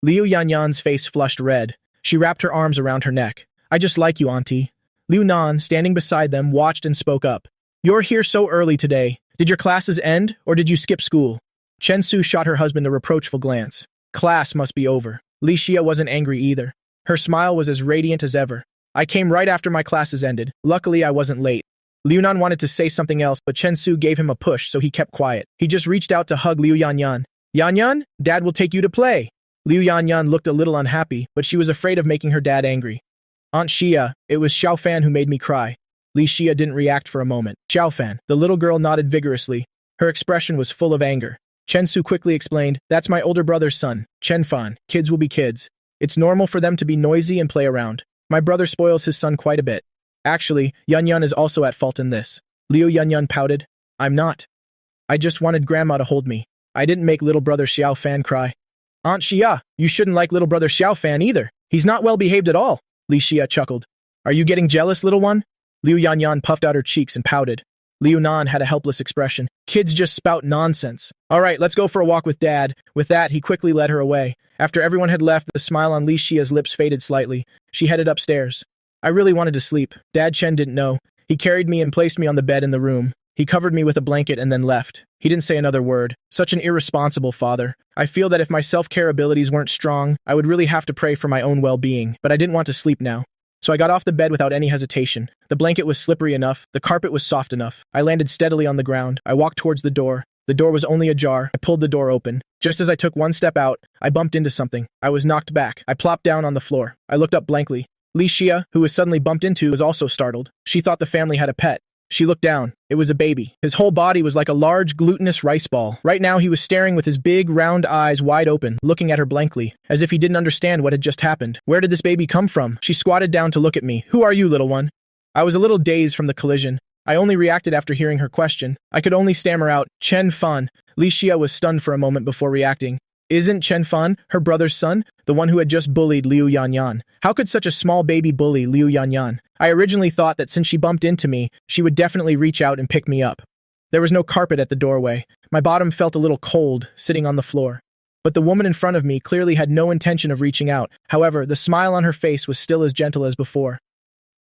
A: Liu Yanyan's face flushed red. She wrapped her arms around her neck. "I just like you, Auntie." Liu Nan, standing beside them, watched and spoke up. "You're here so early today. Did your classes end, or did you skip school?" Chen Su shot her husband a reproachful glance. "Class must be over." Li Xia wasn't angry either. Her smile was as radiant as ever. "I came right after my classes ended. Luckily, I wasn't late." Liu Nan wanted to say something else, but Chen Su gave him a push, so he kept quiet. He just reached out to hug Liu Yanyan. "Yanyan, Dad will take you to play." Liu Yanyan looked a little unhappy, but she was afraid of making her dad angry. "Aunt Xia, it was Xiao Fan who made me cry." Li Xia didn't react for a moment. "Xiao Fan." The little girl nodded vigorously. Her expression was full of anger. Chen Su quickly explained, "That's my older brother's son, Chen Fan. Kids will be kids. It's normal for them to be noisy and play around. My brother spoils his son quite a bit." Actually, Yun is also at fault in this. Yun pouted. I'm not. I just wanted Grandma to hold me. I didn't make little brother Xiao Fan cry. Aunt Xia, you shouldn't like little brother Xiao Fan either. He's not well behaved at all. Li Xia chuckled. Are you getting jealous, little one? Yan puffed out her cheeks and pouted. Liu Nan had a helpless expression. Kids just spout nonsense. All right, let's go for a walk with Dad. With that, he quickly led her away. After everyone had left, the smile on Li Xia's lips faded slightly. She headed upstairs. I really wanted to sleep. Dad Chen didn't know. He carried me and placed me on the bed in the room. He covered me with a blanket and then left. He didn't say another word. Such an irresponsible father. I feel that if my self-care abilities weren't strong, I would really have to pray for my own well-being, but I didn't want to sleep now. So I got off the bed without any hesitation. The blanket was slippery enough, the carpet was soft enough. I landed steadily on the ground. I walked towards the door. The door was only ajar. I pulled the door open. Just as I took one step out, I bumped into something. I was knocked back. I plopped down on the floor. I looked up blankly. Li Xia, who was suddenly bumped into, was also startled. She thought the family had a pet. She looked down. It was a baby. His whole body was like a large, glutinous rice ball. Right now, he was staring with his big, round eyes wide open, looking at her blankly, as if he didn't understand what had just happened. Where did this baby come from? She squatted down to look at me. Who are you, little one? I was a little dazed from the collision. I only reacted after hearing her question. I could only stammer out, Chen Fan. Li Xia was stunned for a moment before reacting. Isn't Chen Fan her brother's son? The one who had just bullied Liu Yan? How could such a small baby bully Liu Yan? I originally thought that since she bumped into me, she would definitely reach out and pick me up. There was no carpet at the doorway. My bottom felt a little cold, sitting on the floor. But the woman in front of me clearly had no intention of reaching out. However, the smile on her face was still as gentle as before.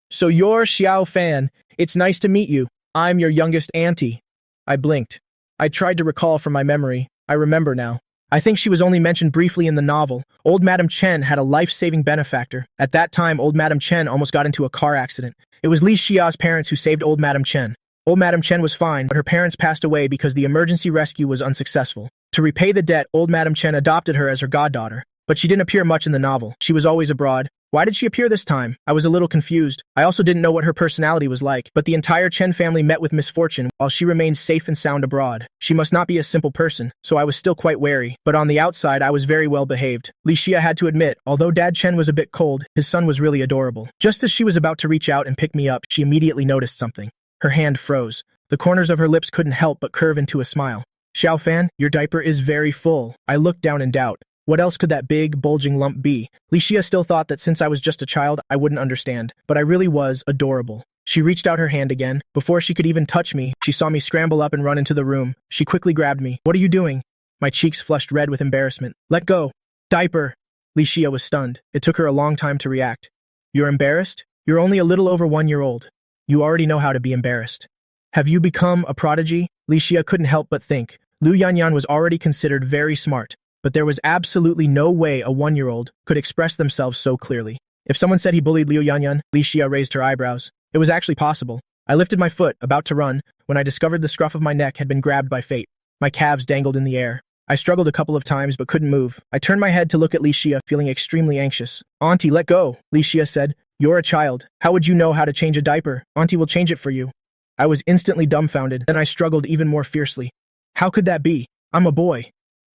A: So you're Xiao Fan. It's nice to meet you. I'm your youngest auntie. I blinked. I tried to recall from my memory. I remember now. I think she was only mentioned briefly in the novel. Old Madam Chen had a life-saving benefactor. At that time, Old Madam Chen almost got into a car accident. It was Li Xia's parents who saved Old Madam Chen. Old Madam Chen was fine, but her parents passed away because the emergency rescue was unsuccessful. To repay the debt, Old Madam Chen adopted her as her goddaughter. But she didn't appear much in the novel. She was always abroad. Why did she appear this time? I was a little confused. I also didn't know what her personality was like, but the entire Chen family met with misfortune while she remained safe and sound abroad. She must not be a simple person, so I was still quite wary, but on the outside I was very well behaved. Li Xia had to admit, although Dad Chen was a bit cold, his son was really adorable. Just as she was about to reach out and pick me up, she immediately noticed something. Her hand froze. The corners of her lips couldn't help but curve into a smile. Xiao Fan, your diaper is very full. I looked down in doubt. What else could that big, bulging lump be? Li Xia still thought that since I was just a child, I wouldn't understand, but I really was adorable. She reached out her hand again. Before she could even touch me, she saw me scramble up and run into the room. She quickly grabbed me. What are you doing? My cheeks flushed red with embarrassment. Let go. Diaper. Li Xia was stunned. It took her a long time to react. You're embarrassed? You're only a little over 1 year old. You already know how to be embarrassed. Have you become a prodigy? Li Xia couldn't help but think. Liu Yan was already considered very smart. But there was absolutely no way a 1-year-old could express themselves so clearly. If someone said he bullied Liu Yan, Li Xia raised her eyebrows. It was actually possible. I lifted my foot, about to run, when I discovered the scruff of my neck had been grabbed by fate. My calves dangled in the air. I struggled a couple of times but couldn't move. I turned my head to look at Li Xia, feeling extremely anxious. Auntie, let go, Li Xia said. You're a child. How would you know how to change a diaper? Auntie will change it for you. I was instantly dumbfounded. Then I struggled even more fiercely. How could that be? I'm a boy.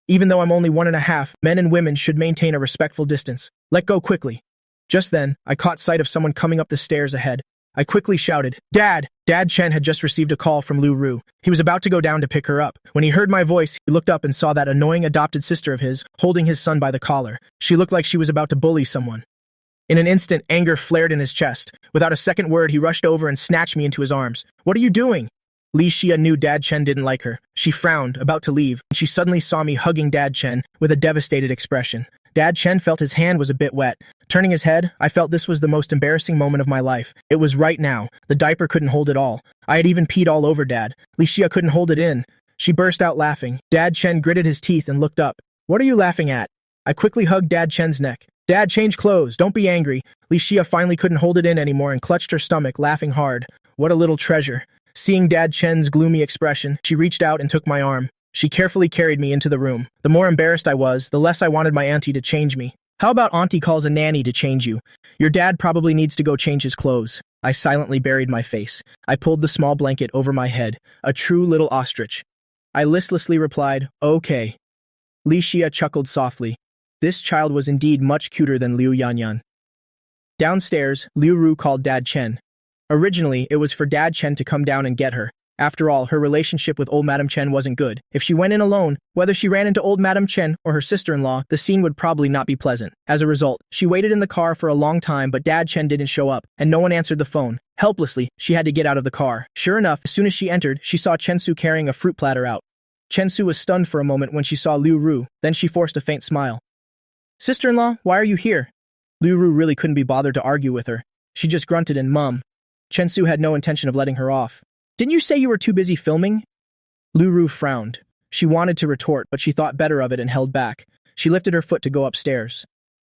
A: Even though I'm only 1.5, men and women should maintain a respectful distance. Let go quickly. Just then, I caught sight of someone coming up the stairs ahead. I quickly shouted, Dad! Dad Chen had just received a call from Lu Ru. He was about to go down to pick her up. When he heard my voice, he looked up and saw that annoying adopted sister of his, holding his son by the collar. She looked like she was about to bully someone. In an instant, anger flared in his chest. Without a second word, he rushed over and snatched me into his arms. What are you doing? Li Xia knew Dad Chen didn't like her. She frowned, about to leave, and she suddenly saw me hugging Dad Chen with a devastated expression. Dad Chen felt his hand was a bit wet. Turning his head, I felt this was the most embarrassing moment of my life. It was right now. The diaper couldn't hold it all. I had even peed all over Dad. Li Xia couldn't hold it in. She burst out laughing. Dad Chen gritted his teeth and looked up. What are you laughing at? I quickly hugged Dad Chen's neck. Dad, change clothes. Don't be angry. Li Xia finally couldn't hold it in anymore and clutched her stomach, laughing hard. What a little treasure. Seeing Dad Chen's gloomy expression, she reached out and took my arm. She carefully carried me into the room. The more embarrassed I was, the less I wanted my auntie to change me. How about auntie calls a nanny to change you? Your dad probably needs to go change his clothes. I silently buried my face. I pulled the small blanket over my head. A true little ostrich. I listlessly replied, okay. Li Xia chuckled softly. This child was indeed much cuter than Liu Yan. Downstairs, Liu Ru called Dad Chen. Originally, it was for Dad Chen to come down and get her. After all, her relationship with old Madam Chen wasn't good. If she went in alone, whether she ran into old Madam Chen or her sister-in-law, the scene would probably not be pleasant. As a result, she waited in the car for a long time, but Dad Chen didn't show up, and no one answered the phone. Helplessly, she had to get out of the car. Sure enough, as soon as she entered, she saw Chen Su carrying a fruit platter out. Chen Su was stunned for a moment when she saw Liu Ru, then she forced a faint smile. "Sister-in-law, why are you here?" Liu Ru really couldn't be bothered to argue with her. She just grunted and mum. Chen Su had no intention of letting her off. "Didn't you say you were too busy filming?" Liu Ru frowned. She wanted to retort, but she thought better of it and held back. She lifted her foot to go upstairs.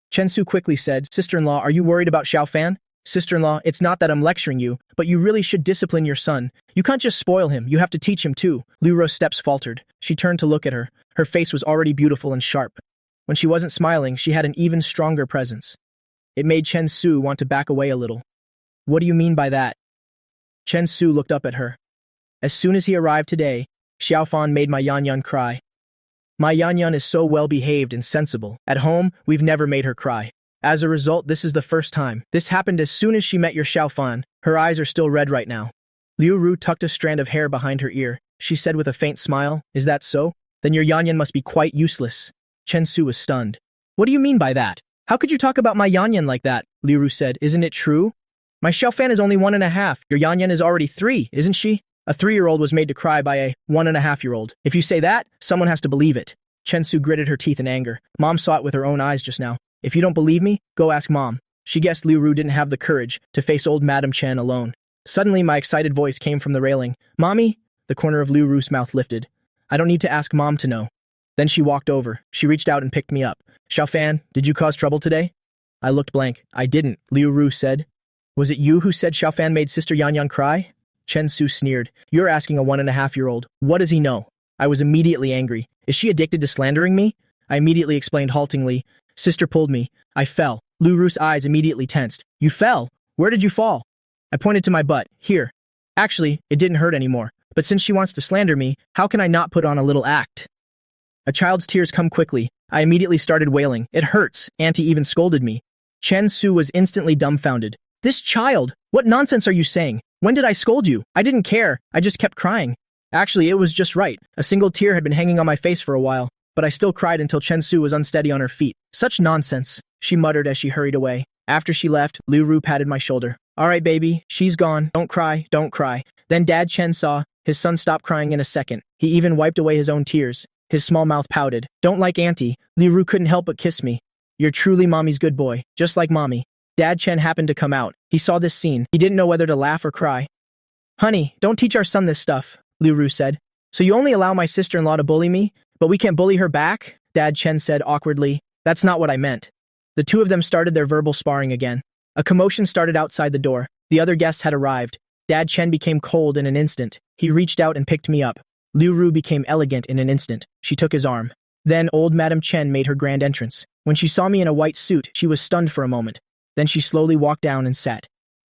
A: Chen Su quickly said, "Sister-in-law, are you worried about Xiao Fan?" "Sister-in-law, it's not that I'm lecturing you, but you really should discipline your son. You can't just spoil him, you have to teach him too." Liu Ru's steps faltered. She turned to look at her. Her face was already beautiful and sharp. When she wasn't smiling, she had an even stronger presence. It made Chen Su want to back away a little. "What do you mean by that?" Chen Su looked up at her. "As soon as he arrived today, Xiaofan made my Yanyan cry. My Yanyan is so well-behaved and sensible. At home, we've never made her cry. As a result, this is the first time. This happened as soon as she met your Xiaofan. Her eyes are still red right now." Liu Ru tucked a strand of hair behind her ear. She said with a faint smile, "Is that so? Then your Yanyan must be quite useless." Chen Su was stunned. "What do you mean by that? How could you talk about my Yanyan like that?" Liu Ru said. "Isn't it true? My Xiaofan is only 1.5. Your Yanyan is already 3, isn't she?" A 3-year-old was made to cry by a 1.5-year-old. If you say that, someone has to believe it. Chen Su gritted her teeth in anger. Mom saw it with her own eyes just now. "If you don't believe me, go ask Mom." She guessed Liu Ru didn't have the courage to face old Madam Chen alone. Suddenly, my excited voice came from the railing. "Mommy?" The corner of Liu Ru's mouth lifted. "I don't need to ask Mom to know." Then she walked over. She reached out and picked me up. "Xiaofan, did you cause trouble today?" I looked blank. "I didn't," Liu Ru said. "Was it you who said Xiaofan made Sister Yanyan cry?" Chen Su sneered. "You're asking a 1.5-year-old. What does he know?" I was immediately angry. "Is she addicted to slandering me?" I immediately explained haltingly. "Sister pulled me. I fell." Liu Ru's eyes immediately tensed. "You fell? Where did you fall?" I pointed to my butt. "Here." Actually, it didn't hurt anymore. But since she wants to slander me, how can I not put on a little act? A child's tears come quickly. I immediately started wailing. "It hurts." Auntie even scolded me. Chen Su was instantly dumbfounded. "This child! What nonsense are you saying? When did I scold you? I didn't care. I just kept crying." Actually, it was just right. A single tear had been hanging on my face for a while, but I still cried until Chen Su was unsteady on her feet. "Such nonsense," she muttered as she hurried away. After she left, Liu Ru patted my shoulder. "All right, baby, she's gone. Don't cry, don't cry." Then Dad Chen saw his son stop crying in a second. He even wiped away his own tears. His small mouth pouted. "Don't like Auntie." Liu Ru couldn't help but kiss me. "You're truly Mommy's good boy, just like Mommy." Dad Chen happened to come out. He saw this scene. He didn't know whether to laugh or cry. "Honey, don't teach our son this stuff," Liu Ru said. "So you only allow my sister-in-law to bully me, but we can't bully her back?" Dad Chen said awkwardly. "That's not what I meant." The two of them started their verbal sparring again. A commotion started outside the door. The other guests had arrived. Dad Chen became cold in an instant. He reached out and picked me up. Liu Ru became elegant in an instant. She took his arm. Then old Madam Chen made her grand entrance. When she saw me in a white suit, she was stunned for a moment. Then she slowly walked down and sat.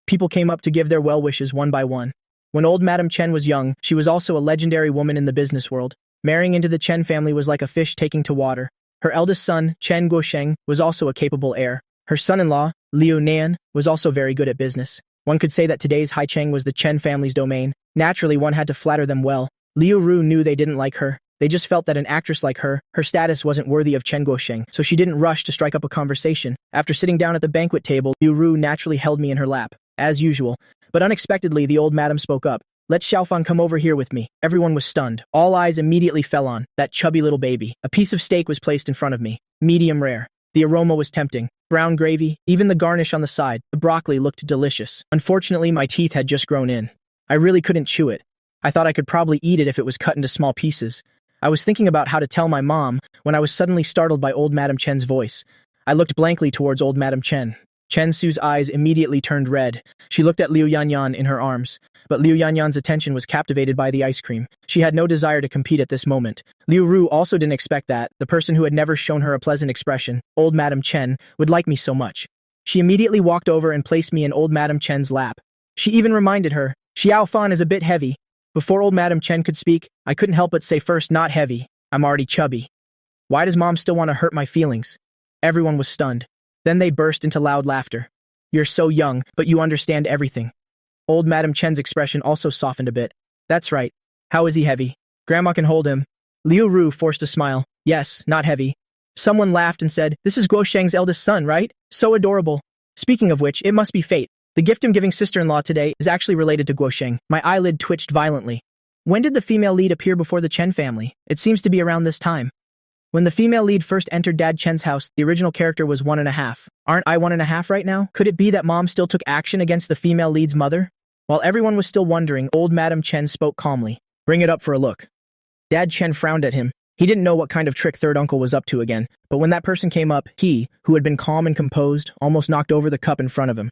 A: People came up to give their well wishes one by one. When old Madam Chen was young, she was also a legendary woman in the business world. Marrying into the Chen family was like a fish taking to water. Her eldest son, Chen Guosheng, was also a capable heir. Her son-in-law, Liu Nian, was also very good at business. One could say that today's Haicheng was the Chen family's domain. Naturally, one had to flatter them well. Liu Ru knew they didn't like her. They just felt that an actress like her status wasn't worthy of Chen Guosheng, so she didn't rush to strike up a conversation. After sitting down at the banquet table, Liu Ru naturally held me in her lap, as usual. But unexpectedly, the old madam spoke up. "Let Xiaofan come over here with me." Everyone was stunned. All eyes immediately fell on that chubby little baby. A piece of steak was placed in front of me, medium rare. The aroma was tempting. Brown gravy, even the garnish on the side. The broccoli looked delicious. Unfortunately, my teeth had just grown in. I really couldn't chew it. I thought I could probably eat it if it was cut into small pieces. I was thinking about how to tell my mom when I was suddenly startled by old Madam Chen's voice. I looked blankly towards old Madam Chen. Chen Su's eyes immediately turned red. She looked at Liu Yanyan in her arms, but Liu Yanyan's attention was captivated by the ice cream. She had no desire to compete at this moment. Liu Ru also didn't expect that the person who had never shown her a pleasant expression, old Madam Chen, would like me so much. She immediately walked over and placed me in old Madam Chen's lap. She even reminded her, "Xiao Fan is a bit heavy." Before old Madam Chen could speak, I couldn't help but say first, "Not heavy. I'm already chubby." Why does Mom still want to hurt my feelings? Everyone was stunned. Then they burst into loud laughter. "You're so young, but you understand everything." Old Madam Chen's expression also softened a bit. That's right. How is he heavy? Grandma can hold him. Liu Ru forced a smile. Yes, not heavy. Someone laughed and said, this is Guo Sheng's eldest son, right? So adorable. Speaking of which, it must be fate. The gift I'm giving sister-in-law today is actually related to Guo Sheng. My eyelid twitched violently. When did the female lead appear before the Chen family? It seems to be around this time. When the female lead first entered Dad Chen's house, the original character was 1.5. Aren't I 1.5 right now? Could it be that mom still took action against the female lead's mother? While everyone was still wondering, old Madam Chen spoke calmly. Bring it up for a look. Dad Chen frowned at him. He didn't know what kind of trick third uncle was up to again, but when that person came up, he, who had been calm and composed, almost knocked over the cup in front of him.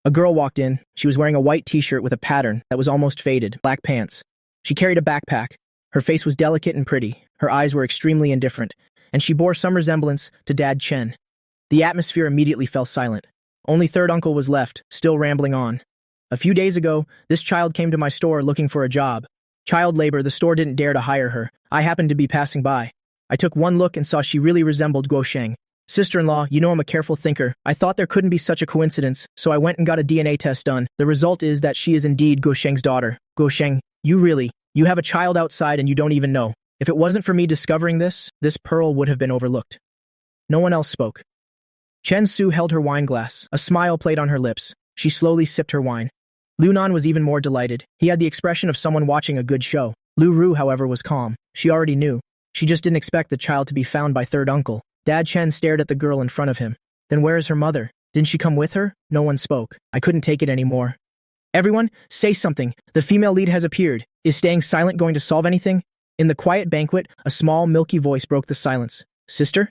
A: A girl walked in. She was wearing a white t-shirt with a pattern that was almost faded, black pants. She carried a backpack. Her face was delicate and pretty. Her eyes were extremely indifferent, and she bore some resemblance to Dad Chen. The atmosphere immediately fell silent. Only third uncle was left, still rambling on. A few days ago, this child came to my store looking for a job. Child labor, the store didn't dare to hire her. I happened to be passing by. I took one look and saw she really resembled Guo Sheng. Sister-in-law, you know I'm a careful thinker. I thought there couldn't be such a coincidence, so I went and got a DNA test done. The result is that she is indeed Guo Sheng's daughter. Guo Sheng, you have a child outside and you don't even know. If it wasn't for me discovering this pearl would have been overlooked. No one else spoke. Chen Su held her wine glass. A smile played on her lips. She slowly sipped her wine. Lu Nan was even more delighted. He had the expression of someone watching a good show. Lu Ru, however, was calm. She already knew. She just didn't expect the child to be found by third uncle. Dad Chen stared at the girl in front of him. Then where is her mother? Didn't she come with her? No one spoke. I couldn't take it anymore. Everyone, say something. The female lead has appeared. Is staying silent going to solve anything? In the quiet banquet, a small, milky voice broke the silence. Sister?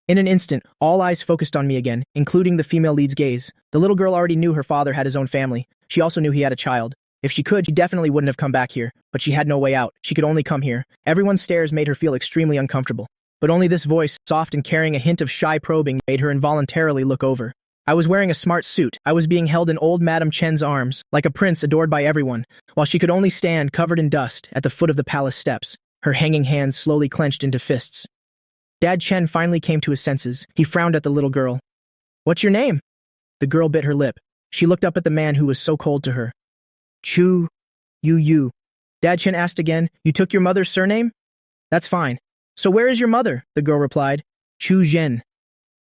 A: In an instant, all eyes focused on me again, including the female lead's gaze. The little girl already knew her father had his own family. She also knew he had a child. If she could, she definitely wouldn't have come back here, but she had no way out. She could only come here. Everyone's stares made her feel extremely uncomfortable. But only this voice, soft and carrying a hint of shy probing, made her involuntarily look over. I was wearing a smart suit. I was being held in old Madam Chen's arms, like a prince adored by everyone, while she could only stand, covered in dust, at the foot of the palace steps, her hanging hands slowly clenched into fists. Dad Chen finally came to his senses. He frowned at the little girl. What's your name? The girl bit her lip. She looked up at the man who was so cold to her. Chu Yu. Dad Chen asked again, you took your mother's surname? That's fine. So where is your mother? The girl replied. Chu Zhen.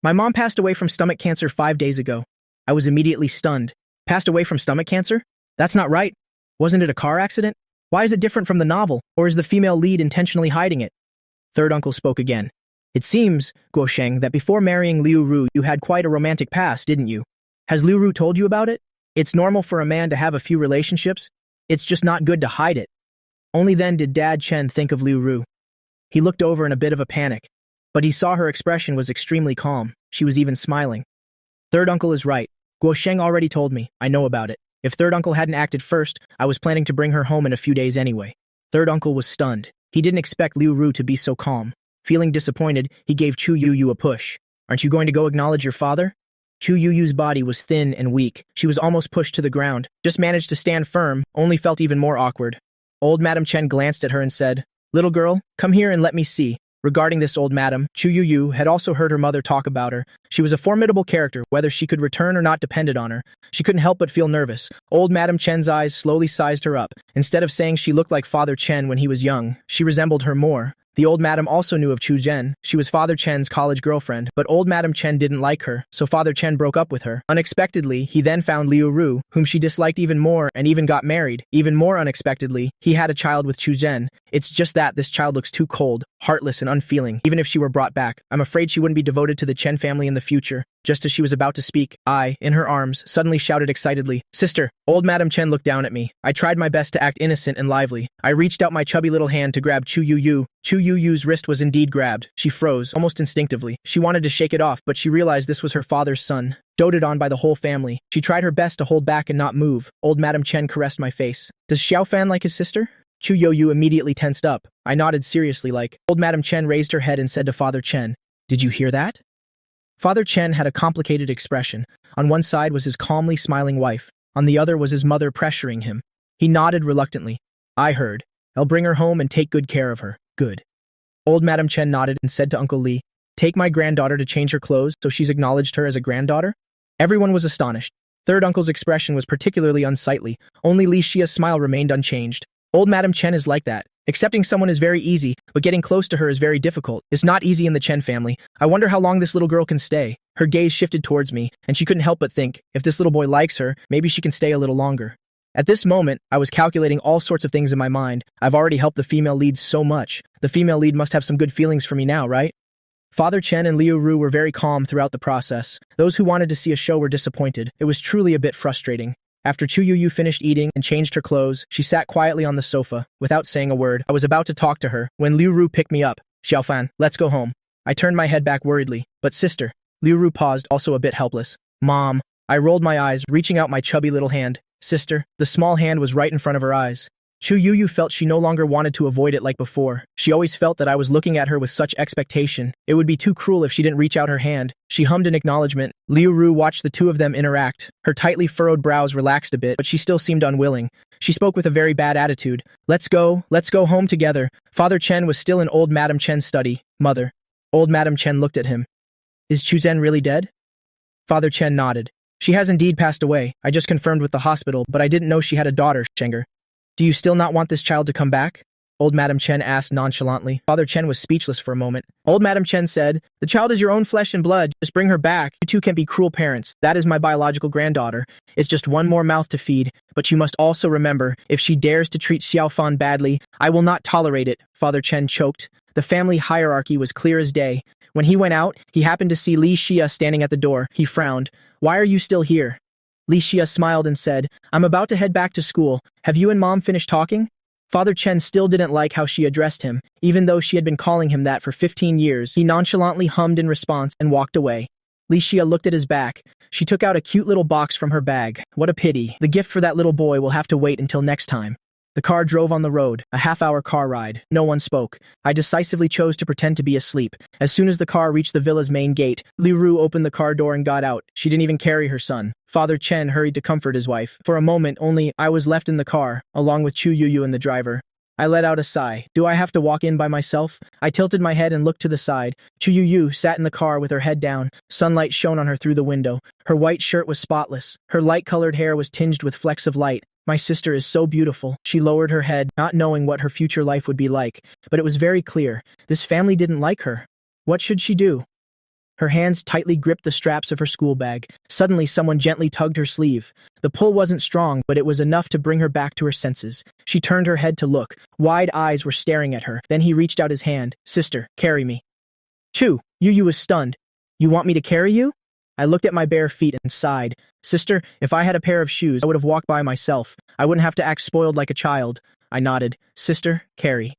A: My mom passed away from stomach cancer 5 days ago. I was immediately stunned. Passed away from stomach cancer? That's not right. Wasn't it a car accident? Why is it different from the novel, or is the female lead intentionally hiding it? Third uncle spoke again. It seems, Guo Sheng, that before marrying Liu Ru you had quite a romantic past, didn't you? Has Liu Ru told you about it? It's normal for a man to have a few relationships. It's just not good to hide it. Only then did Dad Chen think of Liu Ru. He looked over in a bit of a panic, but he saw her expression was extremely calm. She was even smiling. Third uncle is right. Guo Sheng already told me. I know about it. If third uncle hadn't acted first, I was planning to bring her home in a few days anyway. Third uncle was stunned. He didn't expect Liu Ru to be so calm. Feeling disappointed, he gave Chu Yu a push. Aren't you going to go acknowledge your father? Chu Yu's body was thin and weak. She was almost pushed to the ground. Just managed to stand firm, only felt even more awkward. Old Madam Chen glanced at her and said, Little girl, come here and let me see. Regarding this old madam, Chu Yu had also heard her mother talk about her. She was a formidable character. Whether she could return or not depended on her. She couldn't help but feel nervous. Old Madam Chen's eyes slowly sized her up. Instead of saying she looked like Father Chen when he was young, she resembled her more. The old madam also knew of Chu Zhen. She was Father Chen's college girlfriend, but old Madam Chen didn't like her, so Father Chen broke up with her. Unexpectedly, he then found Liu Ru, whom she disliked even more, and even got married. Even more unexpectedly, he had a child with Chu Zhen. It's just that this child looks too cold, heartless, and unfeeling. Even if she were brought back, I'm afraid she wouldn't be devoted to the Chen family in the future. Just as she was about to speak, I, in her arms, suddenly shouted excitedly, Sister! Old Madam Chen looked down at me. I tried my best to act innocent and lively. I reached out my chubby little hand to grab Chu Yu. Chu Yu's wrist was indeed grabbed. She froze, almost instinctively. She wanted to shake it off, but she realized this was her father's son, doted on by the whole family. She tried her best to hold back and not move. Old Madam Chen caressed my face. Does Xiaofan like his sister? Chu Yu immediately tensed up. I nodded seriously like. Old Madam Chen raised her head and said to Father Chen, Did you hear that? Father Chen had a complicated expression. On one side was his calmly smiling wife. On the other was his mother pressuring him. He nodded reluctantly. I heard. I'll bring her home and take good care of her. Good. Old Madam Chen nodded and said to Uncle Li, Take my granddaughter to change her clothes so she's acknowledged her as a granddaughter? Everyone was astonished. Third uncle's expression was particularly unsightly. Only Li Xia's smile remained unchanged. Old Madam Chen is like that. Accepting someone is very easy, but getting close to her is very difficult. It's not easy in the Chen family. I wonder how long this little girl can stay. Her gaze shifted towards me, and she couldn't help but think, if this little boy likes her, maybe she can stay a little longer. At this moment, I was calculating all sorts of things in my mind. I've already helped the female leads so much. The female lead must have some good feelings for me now, right? Father Chen and Liu Ru were very calm throughout the process. Those who wanted to see a show were disappointed. It was truly a bit frustrating. After Chu Yu finished eating and changed her clothes, she sat quietly on the sofa, without saying a word. I was about to talk to her, when Liu Ru picked me up. Xiaofan, let's go home. I turned my head back worriedly. But sister. Liu Ru paused, also a bit helpless. Mom. I rolled my eyes, reaching out my chubby little hand. Sister. The small hand was right in front of her eyes. Chu Yu felt she no longer wanted to avoid it like before. She always felt that I was looking at her with such expectation. It would be too cruel if she didn't reach out her hand. She hummed in acknowledgement. Liu Ru watched the two of them interact. Her tightly furrowed brows relaxed a bit, but she still seemed unwilling. She spoke with a very bad attitude. Let's go home together. Father Chen was still in old Madam Chen's study. Mother. Old Madam Chen looked at him. Is Chu Zhen really dead? Father Chen nodded. She has indeed passed away. I just confirmed with the hospital, but I didn't know she had a daughter, Shenger. Do you still not want this child to come back? Old Madam Chen asked nonchalantly. Father Chen was speechless for a moment. Old Madam Chen said, the child is your own flesh and blood. Just bring her back. You two can't be cruel parents. That is my biological granddaughter. It's just one more mouth to feed. But you must also remember, if she dares to treat Xiaofan badly, I will not tolerate it. Father Chen choked. The family hierarchy was clear as day. When he went out, he happened to see Li Xia standing at the door. He frowned. Why are you still here? Li Xia smiled and said, I'm about to head back to school. Have you and Mom finished talking? Father Chen still didn't like how she addressed him. Even though she had been calling him that for 15 years, he nonchalantly hummed in response and walked away. Li Xia looked at his back. She took out a cute little box from her bag. What a pity. The gift for that little boy will have to wait until next time. The car drove on the road, a half-hour car ride. No one spoke. I decisively chose to pretend to be asleep. As soon as the car reached the villa's main gate, Li Ru opened the car door and got out. She didn't even carry her son. Father Chen hurried to comfort his wife. For a moment, only I was left in the car, along with Chu Yu and the driver. I let out a sigh. Do I have to walk in by myself? I tilted my head and looked to the side. Chu Yu sat in the car with her head down. Sunlight shone on her through the window. Her white shirt was spotless. Her light-colored hair was tinged with flecks of light. My sister is so beautiful. She lowered her head, not knowing what her future life would be like. But it was very clear. This family didn't like her. What should she do? Her hands tightly gripped the straps of her school bag. Suddenly, someone gently tugged her sleeve. The pull wasn't strong, but it was enough to bring her back to her senses. She turned her head to look. Wide eyes were staring at her. Then he reached out his hand. Sister, carry me. Chu, Yu was stunned. You want me to carry you? I looked at my bare feet and sighed. Sister, if I had a pair of shoes, I would have walked by myself. I wouldn't have to act spoiled like a child. I nodded. Sister, carry.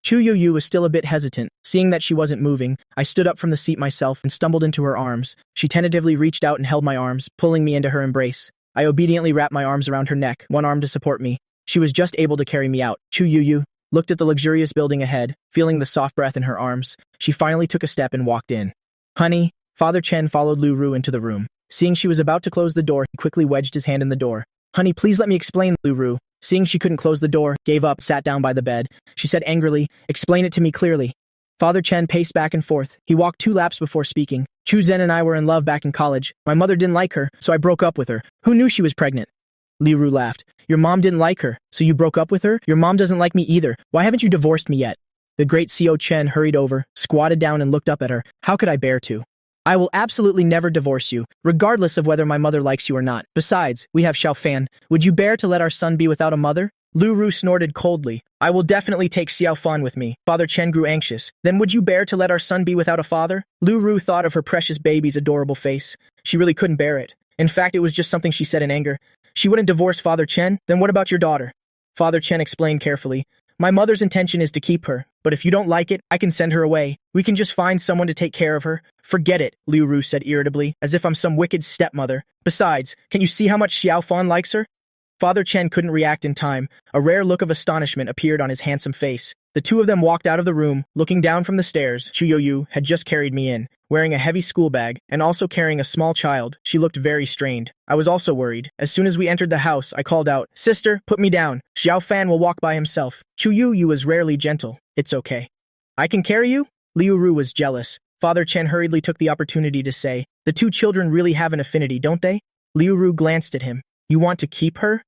A: Chu Yu was still a bit hesitant. Seeing that she wasn't moving, I stood up from the seat myself and stumbled into her arms. She tentatively reached out and held my arms, pulling me into her embrace. I obediently wrapped my arms around her neck, one arm to support me. She was just able to carry me out. Chu Yu looked at the luxurious building ahead, feeling the soft breath in her arms. She finally took a step and walked in. Honey, Father Chen followed Liu Ru into the room. Seeing she was about to close the door, he quickly wedged his hand in the door. Honey, please let me explain, Liu Ru. Seeing she couldn't close the door, gave up, sat down by the bed. She said angrily, explain it to me clearly. Father Chen paced back and forth. He walked 2 laps before speaking. Chu Zhen and I were in love back in college. My mother didn't like her, so I broke up with her. Who knew she was pregnant? Liu Ru laughed. Your mom didn't like her, so you broke up with her? Your mom doesn't like me either. Why haven't you divorced me yet? The great Xiao Chen hurried over, squatted down and looked up at her. How could I bear to? I will absolutely never divorce you, regardless of whether my mother likes you or not. Besides, we have Xiaofan. Would you bear to let our son be without a mother? Liu Ru snorted coldly. I will definitely take Xiaofan with me. Father Chen grew anxious. Then would you bear to let our son be without a father? Liu Ru thought of her precious baby's adorable face. She really couldn't bear it. In fact, it was just something she said in anger. She wouldn't divorce Father Chen? Then what about your daughter? Father Chen explained carefully. My mother's intention is to keep her, but if you don't like it, I can send her away. We can just find someone to take care of her. Forget it, Liu Ru said irritably, as if I'm some wicked stepmother. Besides, can you see how much Xiaofan likes her? Father Chen couldn't react in time. A rare look of astonishment appeared on his handsome face. The two of them walked out of the room, looking down from the stairs. Chu Yu had just carried me in, wearing a heavy school bag and also carrying a small child. She looked very strained. I was also worried. As soon as we entered the house, I called out, Sister, put me down. Xiaofan will walk by himself. Chu Yu was rarely gentle. It's okay. I can carry you? Liu Ru was jealous. Father Chen hurriedly took the opportunity to say, the two children really have an affinity, don't they? Liu Ru glanced at him. You want to keep her?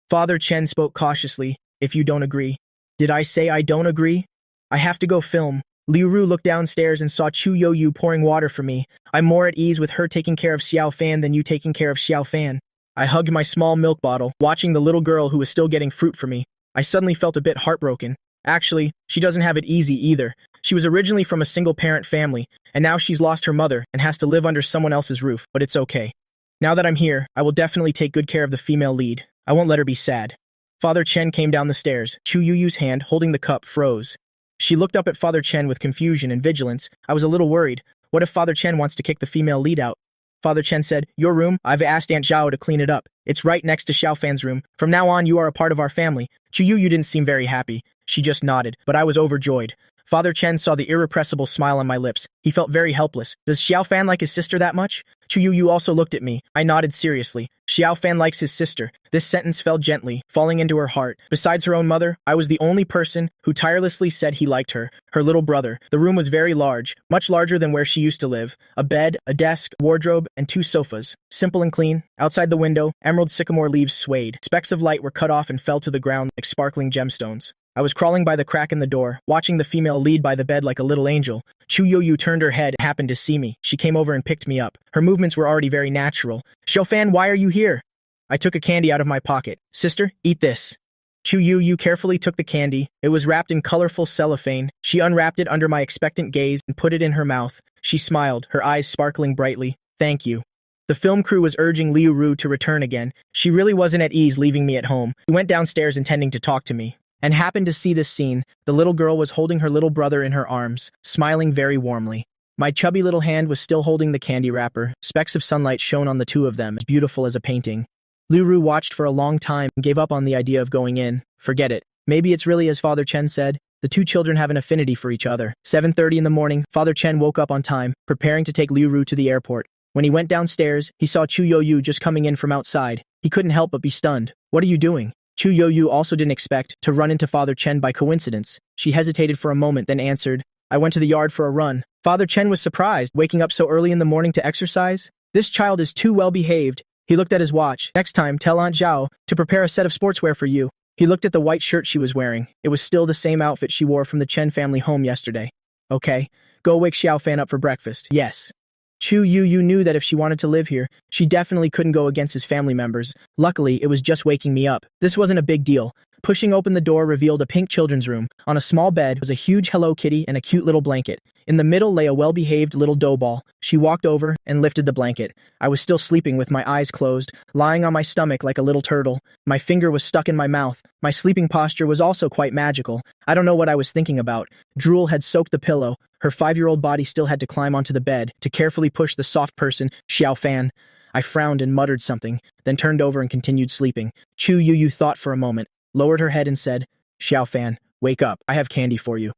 A: Father Chen spoke cautiously. If you don't agree. Did I say I don't agree? I have to go film. Liu Ru looked downstairs and saw Chu Youyu pouring water for me. I'm more at ease with her taking care of Xiao Fan than you taking care of Xiao Fan. I hugged my small milk bottle, watching the little girl who was still getting fruit for me. I suddenly felt a bit heartbroken. Actually, she doesn't have it easy either. She was originally from a single-parent family, and now she's lost her mother and has to live under someone else's roof, but it's okay. Now that I'm here, I will definitely take good care of the female lead. I won't let her be sad. Father Chen came down the stairs. Chu Yuyu's hand, holding the cup, froze. She looked up at Father Chen with confusion and vigilance. I was a little worried. What if Father Chen wants to kick the female lead out? Father Chen said, Your room, I've asked Aunt Zhao to clean it up. It's right next to Xiao Fan's room. From now on, you are a part of our family. Chu Yuyu didn't seem very happy. She just nodded, but I was overjoyed. Father Chen saw the irrepressible smile on my lips. He felt very helpless. Does Xiao Fan like his sister that much? Chu Yuyu also looked at me. I nodded seriously. Xiao Fan likes his sister. This sentence fell gently, falling into her heart. Besides her own mother, I was the only person who tirelessly said he liked her. Her little brother. The room was very large, much larger than where she used to live. A bed, a desk, a wardrobe, and 2 sofas. Simple and clean. Outside the window, emerald sycamore leaves swayed. Specks of light were cut off and fell to the ground like sparkling gemstones. I was crawling by the crack in the door, watching the female lead by the bed like a little angel. Chu Youyu turned her head and happened to see me. She came over and picked me up. Her movements were already very natural. Xiao Fan, why are you here? I took a candy out of my pocket. Sister, eat this. Chu Youyu carefully took the candy. It was wrapped in colorful cellophane. She unwrapped it under my expectant gaze and put it in her mouth. She smiled, her eyes sparkling brightly. Thank you. The film crew was urging Liu Ru to return again. She really wasn't at ease leaving me at home. She went downstairs intending to talk to me. And happened to see this scene. The little girl was holding her little brother in her arms, smiling very warmly. My chubby little hand was still holding the candy wrapper. Specks of sunlight shone on the two of them, as beautiful as a painting. Liu Ru watched for a long time and gave up on the idea of going in. Forget it. Maybe it's really as Father Chen said. The two children have an affinity for each other. 7:30 in the morning, Father Chen woke up on time, preparing to take Liu Ru to the airport. When he went downstairs, he saw Chu Youyu just coming in from outside. He couldn't help but be stunned. What are you doing? Chu Youyu also didn't expect to run into Father Chen by coincidence. She hesitated for a moment, then answered, I went to the yard for a run. Father Chen was surprised, waking up so early in the morning to exercise. This child is too well behaved. He looked at his watch. Next time, tell Aunt Zhao to prepare a set of sportswear for you. He looked at the white shirt she was wearing. It was still the same outfit she wore from the Chen family home yesterday. Okay, go wake Xiao Fan up for breakfast. Yes. Chu Youyu knew that if she wanted to live here, she definitely couldn't go against his family members. Luckily, it was just waking me up. This wasn't a big deal. Pushing open the door revealed a pink children's room. On a small bed was a huge Hello Kitty and a cute little blanket. In the middle lay a well-behaved little dough ball. She walked over and lifted the blanket. I was still sleeping with my eyes closed, lying on my stomach like a little turtle. My finger was stuck in my mouth. My sleeping posture was also quite magical. I don't know what I was thinking about. Drool had soaked the pillow. Her 5-year-old body still had to climb onto the bed to carefully push the soft person, Xiao Fan. I frowned and muttered something, then turned over and continued sleeping. Chu Youyu thought for a moment, lowered her head and said, Xiao Fan, wake up, I have candy for you.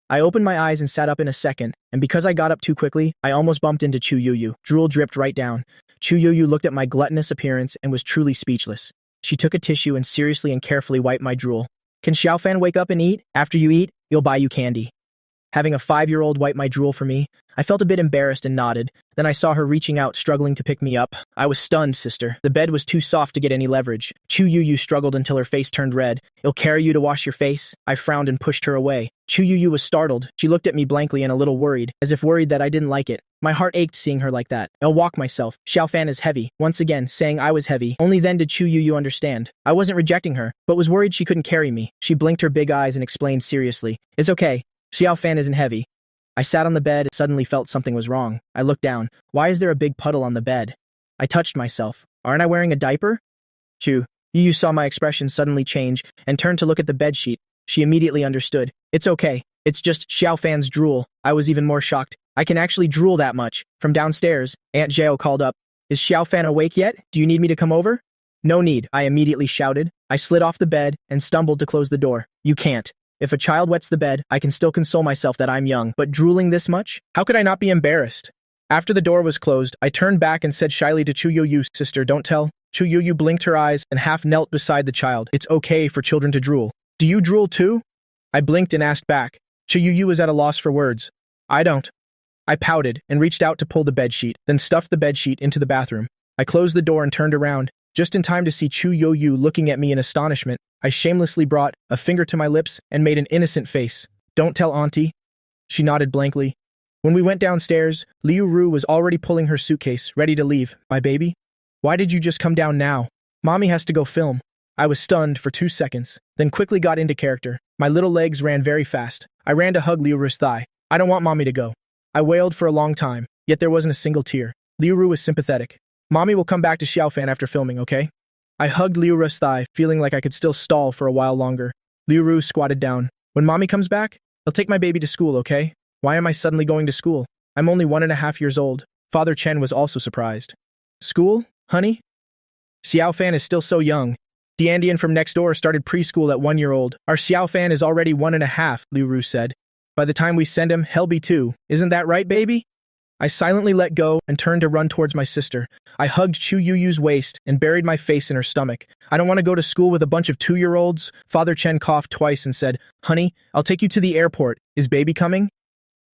A: I opened my eyes and sat up in a second, and because I got up too quickly, I almost bumped into Chu Youyu. Drool dripped right down. Chu Youyu looked at my gluttonous appearance and was truly speechless. She took a tissue and seriously and carefully wiped my drool. Can Xiao Fan wake up and eat? After you eat, you'll buy you candy. Having a 5-year-old wipe my drool for me, I felt a bit embarrassed and nodded. Then I saw her reaching out, struggling to pick me up. I was stunned, sister. The bed was too soft to get any leverage. Chu Youyu struggled until her face turned red. I'll carry you to wash your face. I frowned and pushed her away. Chu Youyu was startled. She looked at me blankly and a little worried, as if worried that I didn't like it. My heart ached seeing her like that. I'll walk myself. Xiao Fan is heavy. Once again, saying I was heavy. Only then did Chu Youyu understand. I wasn't rejecting her, but was worried she couldn't carry me. She blinked her big eyes and explained seriously. It's okay. Xiao Fan isn't heavy. I sat on the bed and suddenly felt something was wrong. I looked down. Why is there a big puddle on the bed? I touched myself. Aren't I wearing a diaper? Chu Youyu saw my expression suddenly change and turned to look at the bedsheet. She immediately understood. It's okay. It's just Xiao Fan's drool. I was even more shocked. I can actually drool that much. From downstairs, Aunt Zhao called up. Is Xiao Fan awake yet? Do you need me to come over? No need, I immediately shouted. I slid off the bed and stumbled to close the door. You can't. If a child wets the bed, I can still console myself that I'm young, but drooling this much? How could I not be embarrassed? After the door was closed, I turned back and said shyly to Chu Youyu, sister, don't tell. Chu Youyu blinked her eyes and half knelt beside the child. It's okay for children to drool. Do you drool too? I blinked and asked back. Chu Youyu was at a loss for words. I don't. I pouted and reached out to pull the bedsheet, then stuffed the bedsheet into the bathroom. I closed the door and turned around, just in time to see Chu Yoyu looking at me in astonishment. I shamelessly brought a finger to my lips and made an innocent face. "Don't tell Auntie." She nodded blankly. When we went downstairs, Liu Ru was already pulling her suitcase, ready to leave. "My baby? Why did you just come down now? Mommy has to go film." I was stunned for 2 seconds, then quickly got into character. My little legs ran very fast. I ran to hug Liu Ru's thigh. "I don't want Mommy to go." I wailed for a long time, yet there wasn't a single tear. Liu Ru was sympathetic. "Mommy will come back to Xiaofan after filming, okay?" I hugged Liu Ru's thigh, feeling like I could still stall for a while longer. Liu Ru squatted down. "When Mommy comes back, I'll take my baby to school, okay? Why am I suddenly going to school? I'm only 1.5 years old." Father Chen was also surprised. "School, honey? Xiaofan is still so young. Diandian from next door started preschool at 1 year old. Our Xiaofan is already 1.5, Liu Ru said. "By the time we send him, he'll be 2. Isn't that right, baby?" I silently let go and turned to run towards my sister. I hugged Chu Yuyu's waist and buried my face in her stomach. "I don't want to go to school with a bunch of 2-year-olds. Father Chen coughed twice and said, "Honey, I'll take you to the airport. Is baby coming?"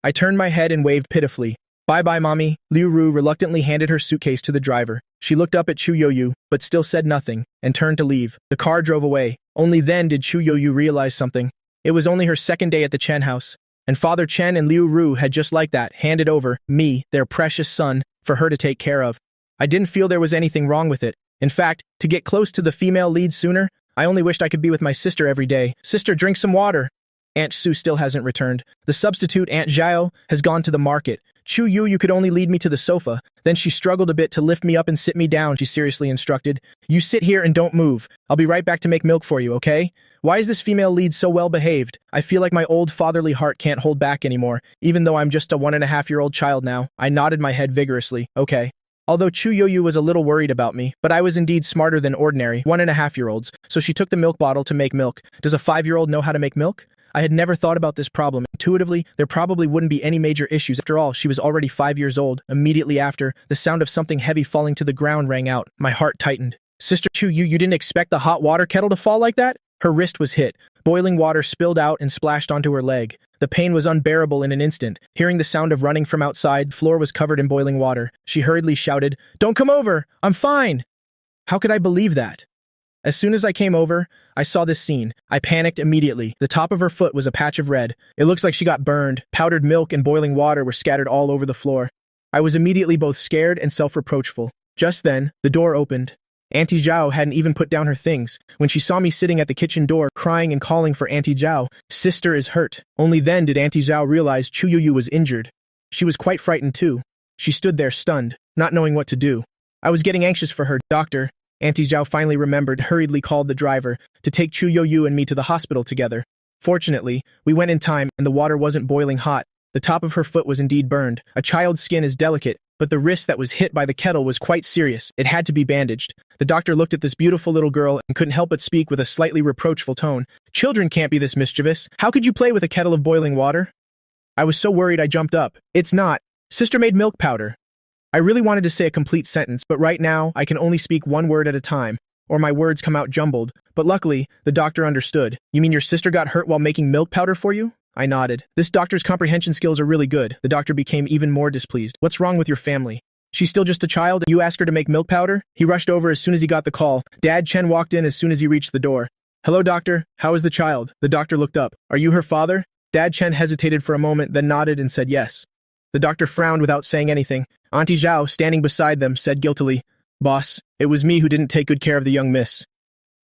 A: I turned my head and waved pitifully. "Bye-bye, Mommy." Liu Ru reluctantly handed her suitcase to the driver. She looked up at Chu Yoyu, but still said nothing, and turned to leave. The car drove away. Only then did Chu Yoyu realize something. It was only her second day at the Chen house, and Father Chen and Liu Ru had just like that handed over me, their precious son, for her to take care of. I didn't feel there was anything wrong with it. In fact, to get close to the female lead sooner, I only wished I could be with my sister every day. "Sister, drink some water." Aunt Su still hasn't returned. The substitute, Aunt Zhao, has gone to the market. "Chu Yu could only lead me to the sofa." Then she struggled a bit to lift me up and sit me down, she seriously instructed. "You sit here and don't move. I'll be right back to make milk for you, okay?" Why is this female lead so well-behaved? I feel like my old fatherly heart can't hold back anymore, even though I'm just a 1.5-year-old child now. I nodded my head vigorously. "Okay." Although Chu Yoyu was a little worried about me, but I was indeed smarter than ordinary 1.5-year-olds, so she took the milk bottle to make milk. Does a 5-year-old know how to make milk? I had never thought about this problem. Intuitively, there probably wouldn't be any major issues. After all, she was already 5 years old. Immediately after, the sound of something heavy falling to the ground rang out. My heart tightened. "Sister Chu, you didn't expect the hot water kettle to fall like that?" Her wrist was hit. Boiling water spilled out and splashed onto her leg. The pain was unbearable in an instant. Hearing the sound of running from outside, the floor was covered in boiling water. She hurriedly shouted, "Don't come over! I'm fine!" How could I believe that? As soon as I came over, I saw this scene. I panicked immediately. The top of her foot was a patch of red. It looks like she got burned. Powdered milk and boiling water were scattered all over the floor. I was immediately both scared and self-reproachful. Just then, the door opened. Auntie Zhao hadn't even put down her things. When she saw me sitting at the kitchen door, crying and calling for Auntie Zhao, "Sister is hurt." Only then did Auntie Zhao realize Chu Yuyu was injured. She was quite frightened too. She stood there stunned, not knowing what to do. I was getting anxious for her. "Doctor." Auntie Zhao finally remembered, hurriedly called the driver to take Chu Yoyu and me to the hospital together. Fortunately, we went in time and the water wasn't boiling hot. The top of her foot was indeed burned. A child's skin is delicate, but the wrist that was hit by the kettle was quite serious. It had to be bandaged. The doctor looked at this beautiful little girl and couldn't help but speak with a slightly reproachful tone. "Children can't be this mischievous. How could you play with a kettle of boiling water?" I was so worried I jumped up. "It's not. Sister made milk powder." I really wanted to say a complete sentence, but right now I can only speak one word at a time, or my words come out jumbled. But luckily, the doctor understood. "You mean your sister got hurt while making milk powder for you?" I nodded. This doctor's comprehension skills are really good. The doctor became even more displeased. "What's wrong with your family? She's still just a child and you ask her to make milk powder?" He rushed over as soon as he got the call. Dad Chen walked in as soon as he reached the door. "Hello, doctor. How is the child?" The doctor looked up. "Are you her father?" Dad Chen hesitated for a moment, then nodded and said yes. The doctor frowned without saying anything. Auntie Zhao, standing beside them, said guiltily, "Boss, it was me who didn't take good care of the young miss."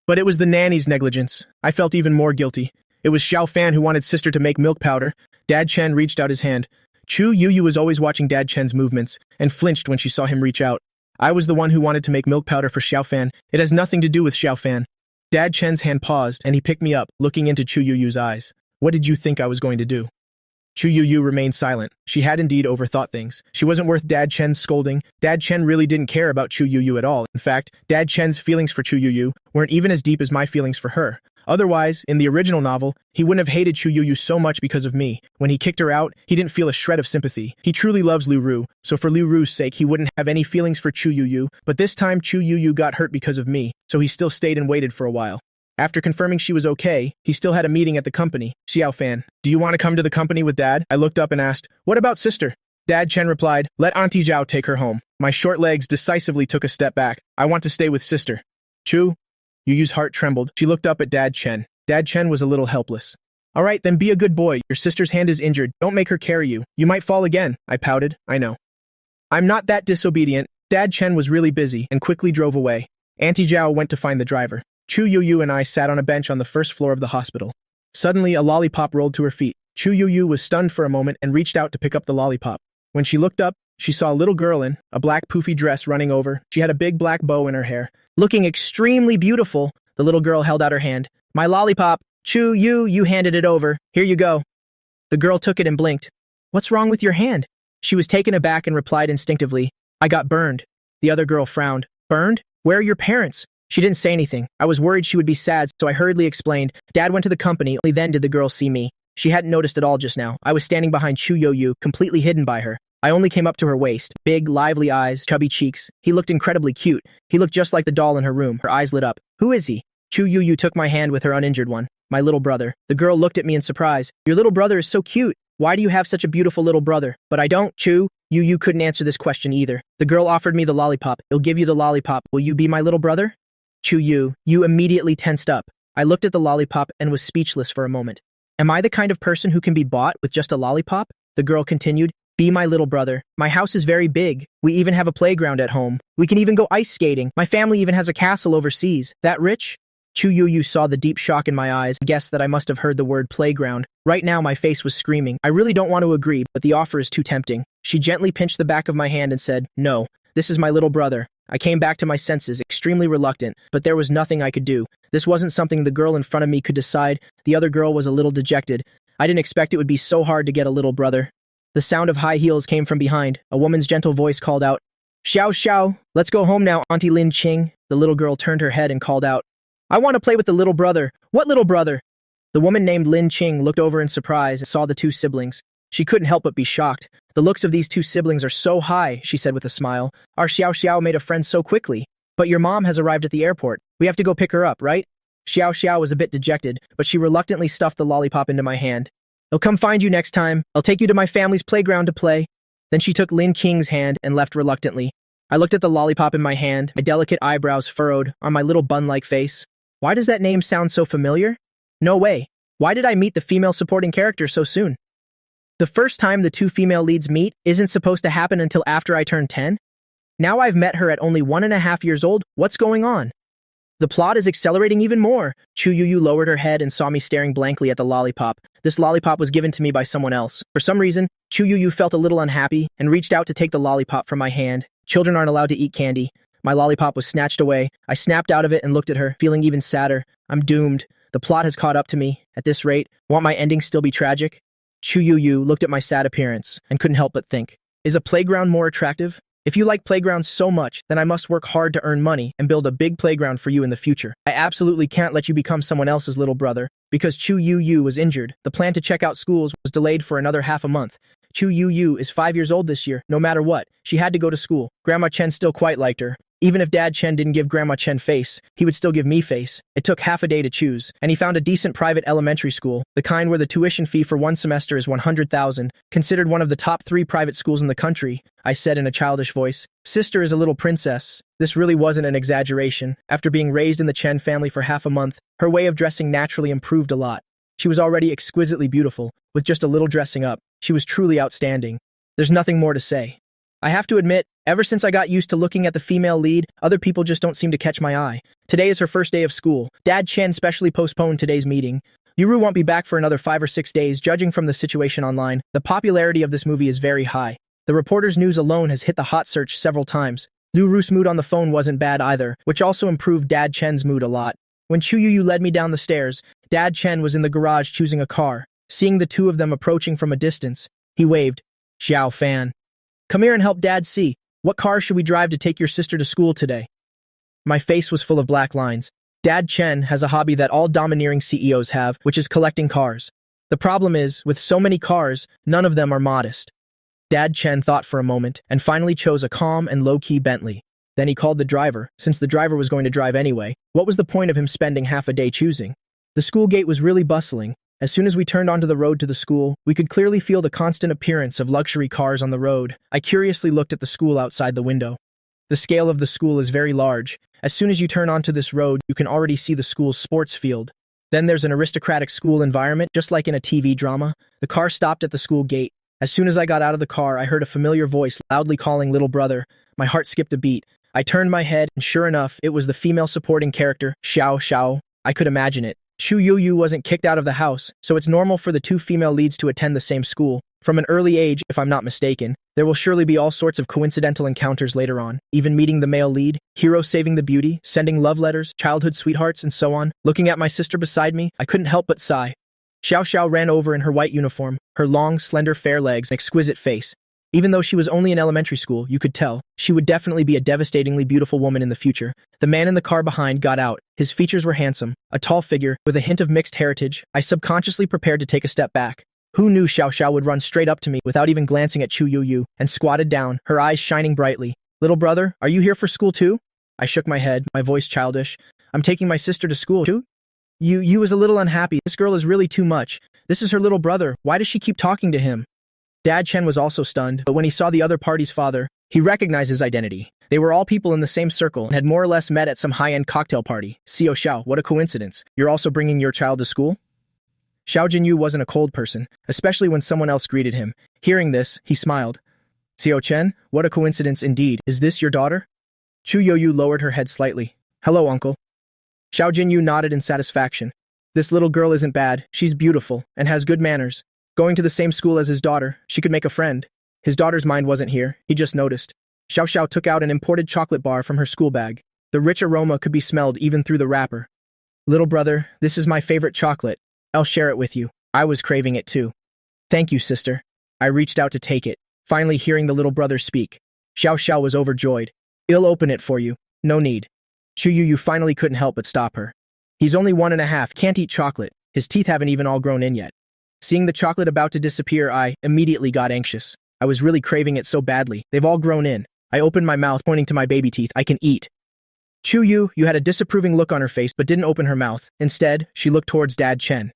A: But it was the nanny's negligence. I felt even more guilty. It was Xiaofan who wanted sister to make milk powder. Dad Chen reached out his hand. Chu Yuyu was always watching Dad Chen's movements, and flinched when she saw him reach out. I was the one who wanted to make milk powder for Xiaofan. It has nothing to do with Xiaofan. Dad Chen's hand paused, and he picked me up, looking into Chu Yuyu's eyes. "What did you think I was going to do?" Chu Yuyu remained silent. She had indeed overthought things. She wasn't worth Dad Chen's scolding. Dad Chen really didn't care about Chu Yuyu at all. In fact, Dad Chen's feelings for Chu Yuyu weren't even as deep as my feelings for her. Otherwise, in the original novel, he wouldn't have hated Chu Yuyu so much because of me. When he kicked her out, he didn't feel a shred of sympathy. He truly loves Liu Ru, so for Liu Ru's sake, he wouldn't have any feelings for Chu Yuyu. But this time, Chu Yuyu got hurt because of me, so he still stayed and waited for a while. After confirming she was okay, he still had a meeting at the company. "Xiaofan, do you want to come to the company with Dad?" I looked up and asked, "What about sister?" Dad Chen replied, "Let Auntie Zhao take her home." My short legs decisively took a step back. I want to stay with sister. Chu? Yu's heart trembled. She looked up at Dad Chen. Dad Chen was a little helpless. All right, then be a good boy. Your sister's hand is injured. Don't make her carry you. You might fall again. I pouted. I know. I'm not that disobedient. Dad Chen was really busy and quickly drove away. Auntie Zhao went to find the driver. Chu Yu and I sat on a bench on the first floor of the hospital. Suddenly, a lollipop rolled to her feet. Chu Yu was stunned for a moment and reached out to pick up the lollipop. When she looked up, she saw a little girl in a black poofy dress running over. She had a big black bow in her hair. Looking extremely beautiful, the little girl held out her hand. My lollipop. Chu you handed it over. Here you go. The girl took it and blinked. What's wrong with your hand? She was taken aback and replied instinctively, I got burned. The other girl frowned. Burned? Where are your parents? She didn't say anything. I was worried she would be sad, so I hurriedly explained. Dad went to the company, only then did the girl see me. She hadn't noticed at all just now. I was standing behind Chu Yu, completely hidden by her. I only came up to her waist. Big, lively eyes, chubby cheeks. He looked incredibly cute. He looked just like the doll in her room. Her eyes lit up. Who is he? Chu Yu took my hand with her uninjured one. My little brother. The girl looked at me in surprise. Your little brother is so cute. Why do you have such a beautiful little brother? But I don't, Chu. You couldn't answer this question either. The girl offered me the lollipop. I'll give you the lollipop. Will you be my little brother? Chu you immediately tensed up. I looked at the lollipop and was speechless for a moment. Am I the kind of person who can be bought with just a lollipop? The girl continued. Be my little brother. My house is very big. We even have a playground at home. We can even go ice skating. My family even has a castle overseas. That rich? Chu Yu saw the deep shock in my eyes and guessed that I must have heard the word playground. Right now my face was screaming. I really don't want to agree, but the offer is too tempting. She gently pinched the back of my hand and said, No, this is my little brother. I came back to my senses, extremely reluctant, but there was nothing I could do. This wasn't something the girl in front of me could decide. The other girl was a little dejected. I didn't expect it would be so hard to get a little brother. The sound of high heels came from behind. A woman's gentle voice called out, Xiao, let's go home now, Auntie Lin Qing. The little girl turned her head and called out, I want to play with the little brother. What little brother? The woman named Lin Qing looked over in surprise and saw the two siblings. She couldn't help but be shocked. The looks of these two siblings are so high, she said with a smile. Our Xiao made a friend so quickly. But your mom has arrived at the airport. We have to go pick her up, right? Xiao was a bit dejected, but she reluctantly stuffed the lollipop into my hand. I'll come find you next time. I'll take you to my family's playground to play. Then she took Lin Qing's hand and left reluctantly. I looked at the lollipop in my hand, my delicate eyebrows furrowed on my little bun-like face. Why does that name sound so familiar? No way. Why did I meet the female supporting character so soon? The first time the two female leads meet isn't supposed to happen until after I turn 10? Now I've met her at only 1.5 years old. What's going on? The plot is accelerating even more. Chu Yu lowered her head and saw me staring blankly at the lollipop. This lollipop was given to me by someone else. For some reason, Chu Yu felt a little unhappy and reached out to take the lollipop from my hand. Children aren't allowed to eat candy. My lollipop was snatched away. I snapped out of it and looked at her, feeling even sadder. I'm doomed. The plot has caught up to me. At this rate, won't my ending still be tragic? Chu Yu looked at my sad appearance and couldn't help but think, is a playground more attractive? If you like playgrounds so much, then I must work hard to earn money and build a big playground for you in the future. I absolutely can't let you become someone else's little brother. Because Chu Yu was injured, the plan to check out schools was delayed for another half a month. Chu Yu is 5 years old this year. No matter what, she had to go to school. Grandma Chen still quite liked her. Even if Dad Chen didn't give Grandma Chen face, he would still give me face. It took half a day to choose, and he found a decent private elementary school, the kind where the tuition fee for one semester is 100,000, considered one of the top 3 private schools in the country. I said in a childish voice, Sister is a little princess. This really wasn't an exaggeration. After being raised in the Chen family for half a month, her way of dressing naturally improved a lot. She was already exquisitely beautiful. With just a little dressing up, she was truly outstanding. There's nothing more to say. I have to admit, ever since I got used to looking at the female lead, other people just don't seem to catch my eye. Today is her first day of school. Dad Chen specially postponed today's meeting. Yuru won't be back for another 5 or 6 days, judging from the situation online. The popularity of this movie is very high. The reporter's news alone has hit the hot search several times. Yuru's mood on the phone wasn't bad either, which also improved Dad Chen's mood a lot. When Chu Yu led me down the stairs, Dad Chen was in the garage choosing a car. Seeing the two of them approaching from a distance, he waved. Xiao Fan. Come here and help Dad see. What car should we drive to take your sister to school today? My face was full of black lines. Dad Chen has a hobby that all domineering CEOs have, which is collecting cars. The problem is, with so many cars, none of them are modest. Dad Chen thought for a moment and finally chose a calm and low-key Bentley. Then he called the driver. Since the driver was going to drive anyway, what was the point of him spending half a day choosing? The school gate was really bustling. As soon as we turned onto the road to the school, we could clearly feel the constant appearance of luxury cars on the road. I curiously looked at the school outside the window. The scale of the school is very large. As soon as you turn onto this road, you can already see the school's sports field. Then there's an aristocratic school environment, just like in a TV drama. The car stopped at the school gate. As soon as I got out of the car, I heard a familiar voice loudly calling little brother. My heart skipped a beat. I turned my head, and sure enough, it was the female supporting character, Xiao Xiao. I could imagine it. Chu Yu wasn't kicked out of the house, so it's normal for the two female leads to attend the same school. From an early age, if I'm not mistaken, there will surely be all sorts of coincidental encounters later on, even meeting the male lead, hero saving the beauty, sending love letters, childhood sweethearts, and so on. Looking at my sister beside me, I couldn't help but sigh. Xiao Xiao ran over in her white uniform, her long, slender, fair legs and exquisite face. Even though she was only in elementary school, you could tell, she would definitely be a devastatingly beautiful woman in the future. The man in the car behind got out. His features were handsome, a tall figure, with a hint of mixed heritage. I subconsciously prepared to take a step back. Who knew Xiao Xiao would run straight up to me without even glancing at Chu Yu, and squatted down, her eyes shining brightly. Little brother, are you here for school too? I shook my head, my voice childish. I'm taking my sister to school too? You was a little unhappy. This girl is really too much. This is her little brother. Why does she keep talking to him? Dad Chen was also stunned, but when he saw the other party's father, he recognized his identity. They were all people in the same circle and had more or less met at some high-end cocktail party. Xiao Xiao, what a coincidence. You're also bringing your child to school? Xiao Jinyu wasn't a cold person, especially when someone else greeted him. Hearing this, he smiled. Xiao Chen, what a coincidence indeed. Is this your daughter? Chu Yoyu lowered her head slightly. Hello, uncle. Xiao Jinyu nodded in satisfaction. This little girl isn't bad. She's beautiful and has good manners. Going to the same school as his daughter, she could make a friend. His daughter's mind wasn't here. He just noticed. Xiao Xiao took out an imported chocolate bar from her school bag. The rich aroma could be smelled even through the wrapper. Little brother, this is my favorite chocolate. I'll share it with you. I was craving it too. Thank you, sister. I reached out to take it, finally hearing the little brother speak. Xiao Xiao was overjoyed. I'll open it for you. No need. Chu Yu finally couldn't help but stop her. He's only 1.5, can't eat chocolate. His teeth haven't even all grown in yet. Seeing the chocolate about to disappear, I immediately got anxious. I was really craving it so badly. They've all grown in. I opened my mouth, pointing to my baby teeth. I can eat. Chu Yu had a disapproving look on her face but didn't open her mouth. Instead, she looked towards Dad Chen.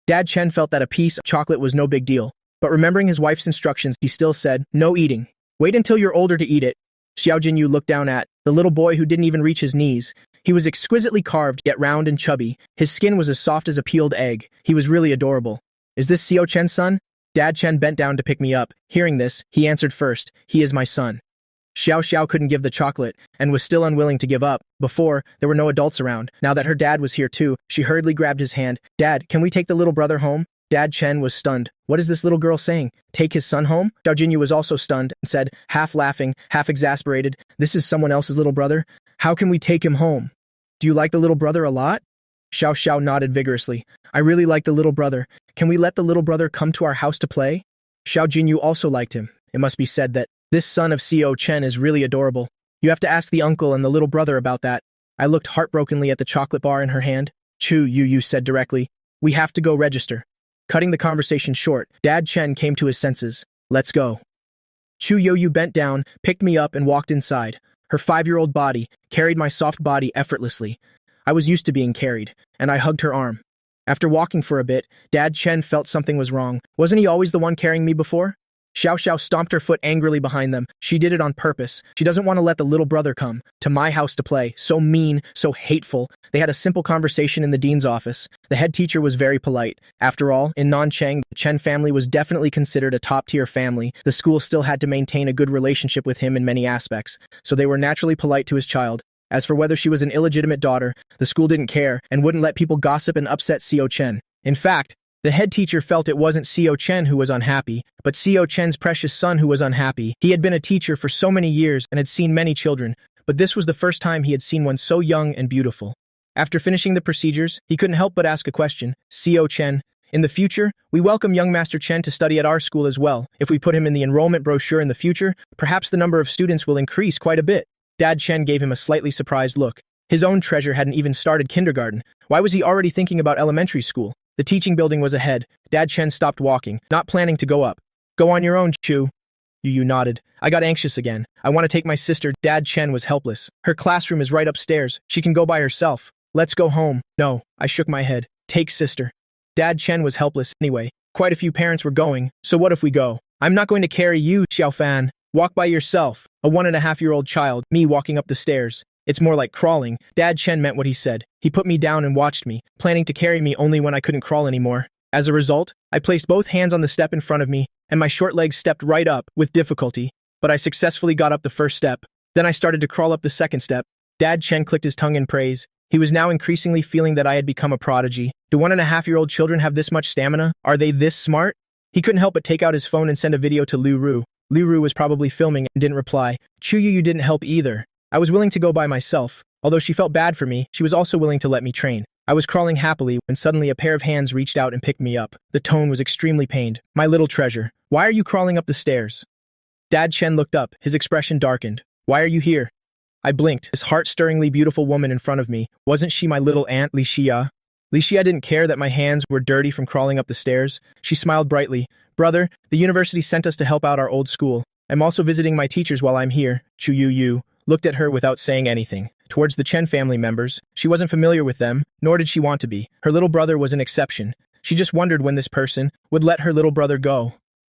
A: Dad Chen felt that a piece of chocolate was no big deal, but remembering his wife's instructions, he still said, no eating. Wait until you're older to eat it. Xiao Jinyu looked down at the little boy who didn't even reach his knees. He was exquisitely carved, yet round and chubby. His skin was as soft as a peeled egg. He was really adorable. Is this Xiao Chen's son? Dad Chen bent down to pick me up. Hearing this, he answered first, he is my son. Xiao Xiao couldn't give the chocolate, and was still unwilling to give up. Before, there were no adults around. Now that her dad was here too, she hurriedly grabbed his hand. Dad, can we take the little brother home? Dad Chen was stunned. What is this little girl saying? Take his son home? Xiao Jinyu was also stunned and said, half laughing, half exasperated, this is someone else's little brother? How can we take him home? Do you like the little brother a lot? Xiao Xiao nodded vigorously. I really like the little brother. Can we let the little brother come to our house to play? Xiao Jinyu also liked him. It must be said that this son of Xiao Chen is really adorable. You have to ask the uncle and the little brother about that. I looked heartbrokenly at the chocolate bar in her hand. Chu Yu said directly, we have to go register. Cutting the conversation short, Dad Chen came to his senses. Let's go. Chu Yu bent down, picked me up and walked inside. Her 5-year-old body carried my soft body effortlessly. I was used to being carried, and I hugged her arm. After walking for a bit, Dad Chen felt something was wrong. Wasn't he always the one carrying me before? Xiao Xiao stomped her foot angrily behind them. She did it on purpose. She doesn't want to let the little brother come to my house to play. So mean, so hateful. They had a simple conversation in the dean's office. The head teacher was very polite. After all, in Nanchang, the Chen family was definitely considered a top-tier family. The school still had to maintain a good relationship with him in many aspects, so they were naturally polite to his child. As for whether she was an illegitimate daughter, the school didn't care and wouldn't let people gossip and upset Xiao Chen. In fact, the head teacher felt it wasn't Xiao Chen who was unhappy, but Xiao Chen's precious son who was unhappy. He had been a teacher for so many years and had seen many children, but this was the first time he had seen one so young and beautiful. After finishing the procedures, he couldn't help but ask a question. Xiao Chen, in the future, we welcome young Master Chen to study at our school as well. If we put him in the enrollment brochure in the future, perhaps the number of students will increase quite a bit. Dad Chen gave him a slightly surprised look. His own treasure hadn't even started kindergarten. Why was he already thinking about elementary school? The teaching building was ahead. Dad Chen stopped walking, not planning to go up. Go on your own, Chu. Yu nodded. I got anxious again. I want to take my sister. Dad Chen was helpless. Her classroom is right upstairs. She can go by herself. Let's go home. No, I shook my head. Take sister. Dad Chen was helpless anyway. Quite a few parents were going, so what if we go? I'm not going to carry you, Xiaofan. Walk by yourself. A 1.5-year-old child, me walking up the stairs. It's more like crawling. Dad Chen meant what he said. He put me down and watched me, planning to carry me only when I couldn't crawl anymore. As a result, I placed both hands on the step in front of me, and my short legs stepped right up, with difficulty. But I successfully got up the first step. Then I started to crawl up the second step. Dad Chen clicked his tongue in praise. He was now increasingly feeling that I had become a prodigy. Do 1.5-year-old children have this much stamina? Are they this smart? He couldn't help but take out his phone and send a video to Lu Ru. Lu Ru was probably filming and didn't reply. Chu Yu didn't help either. I was willing to go by myself. Although she felt bad for me, she was also willing to let me train. I was crawling happily when suddenly a pair of hands reached out and picked me up. The tone was extremely pained. My little treasure, why are you crawling up the stairs? Dad Chen looked up, his expression darkened. Why are you here? I blinked. This heart-stirringly beautiful woman in front of me, wasn't she my little aunt Li Xia? Li Xia didn't care that my hands were dirty from crawling up the stairs. She smiled brightly. Brother, the university sent us to help out our old school. I'm also visiting my teachers while I'm here. Chu Yu looked at her without saying anything. Towards the Chen family members, she wasn't familiar with them, nor did she want to be. Her little brother was an exception. She just wondered when this person would let her little brother go.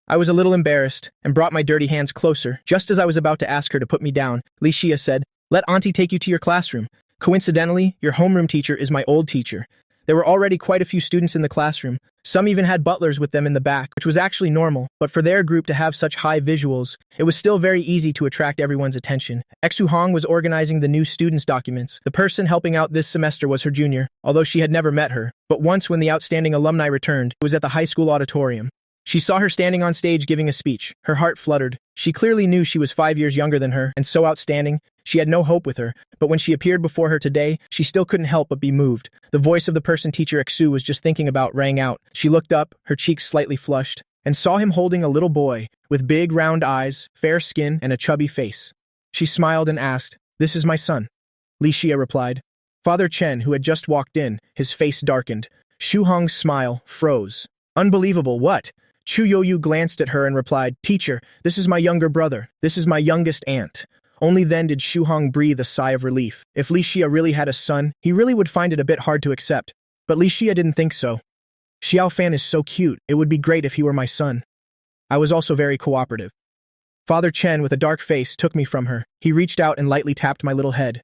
A: I was a little embarrassed and brought my dirty hands closer. Just as I was about to ask her to put me down, Li Xia said, "Let Auntie take you to your classroom. Coincidentally, your homeroom teacher is my old teacher." There were already quite a few students in the classroom. Some even had butlers with them in the back, which was actually normal, but for their group to have such high visuals, it was still very easy to attract everyone's attention. Xu Hong was organizing the new students' documents. The person helping out this semester was her junior, although she had never met her. But once when the outstanding alumni returned, it was at the high school auditorium. She saw her standing on stage giving a speech. Her heart fluttered. She clearly knew she was 5 years younger than her, and so outstanding. She had no hope with her, but when she appeared before her today, she still couldn't help but be moved. The voice of the person teacher Xu was just thinking about rang out. She looked up, her cheeks slightly flushed, and saw him holding a little boy, with big round eyes, fair skin, and a chubby face. She smiled and asked, "This is my son." Li Xia replied. Father Chen, who had just walked in, his face darkened. Xu Hong's smile froze. Unbelievable, what? Chu Yoyu glanced at her and replied, "Teacher, this is my younger brother. This is my youngest aunt." Only then did Xu Hong breathe a sigh of relief. If Li Xia really had a son, he really would find it a bit hard to accept. But Li Xia didn't think so. Xiaofan is so cute, it would be great if he were my son. I was also very cooperative. Father Chen, with a dark face, took me from her. He reached out and lightly tapped my little head.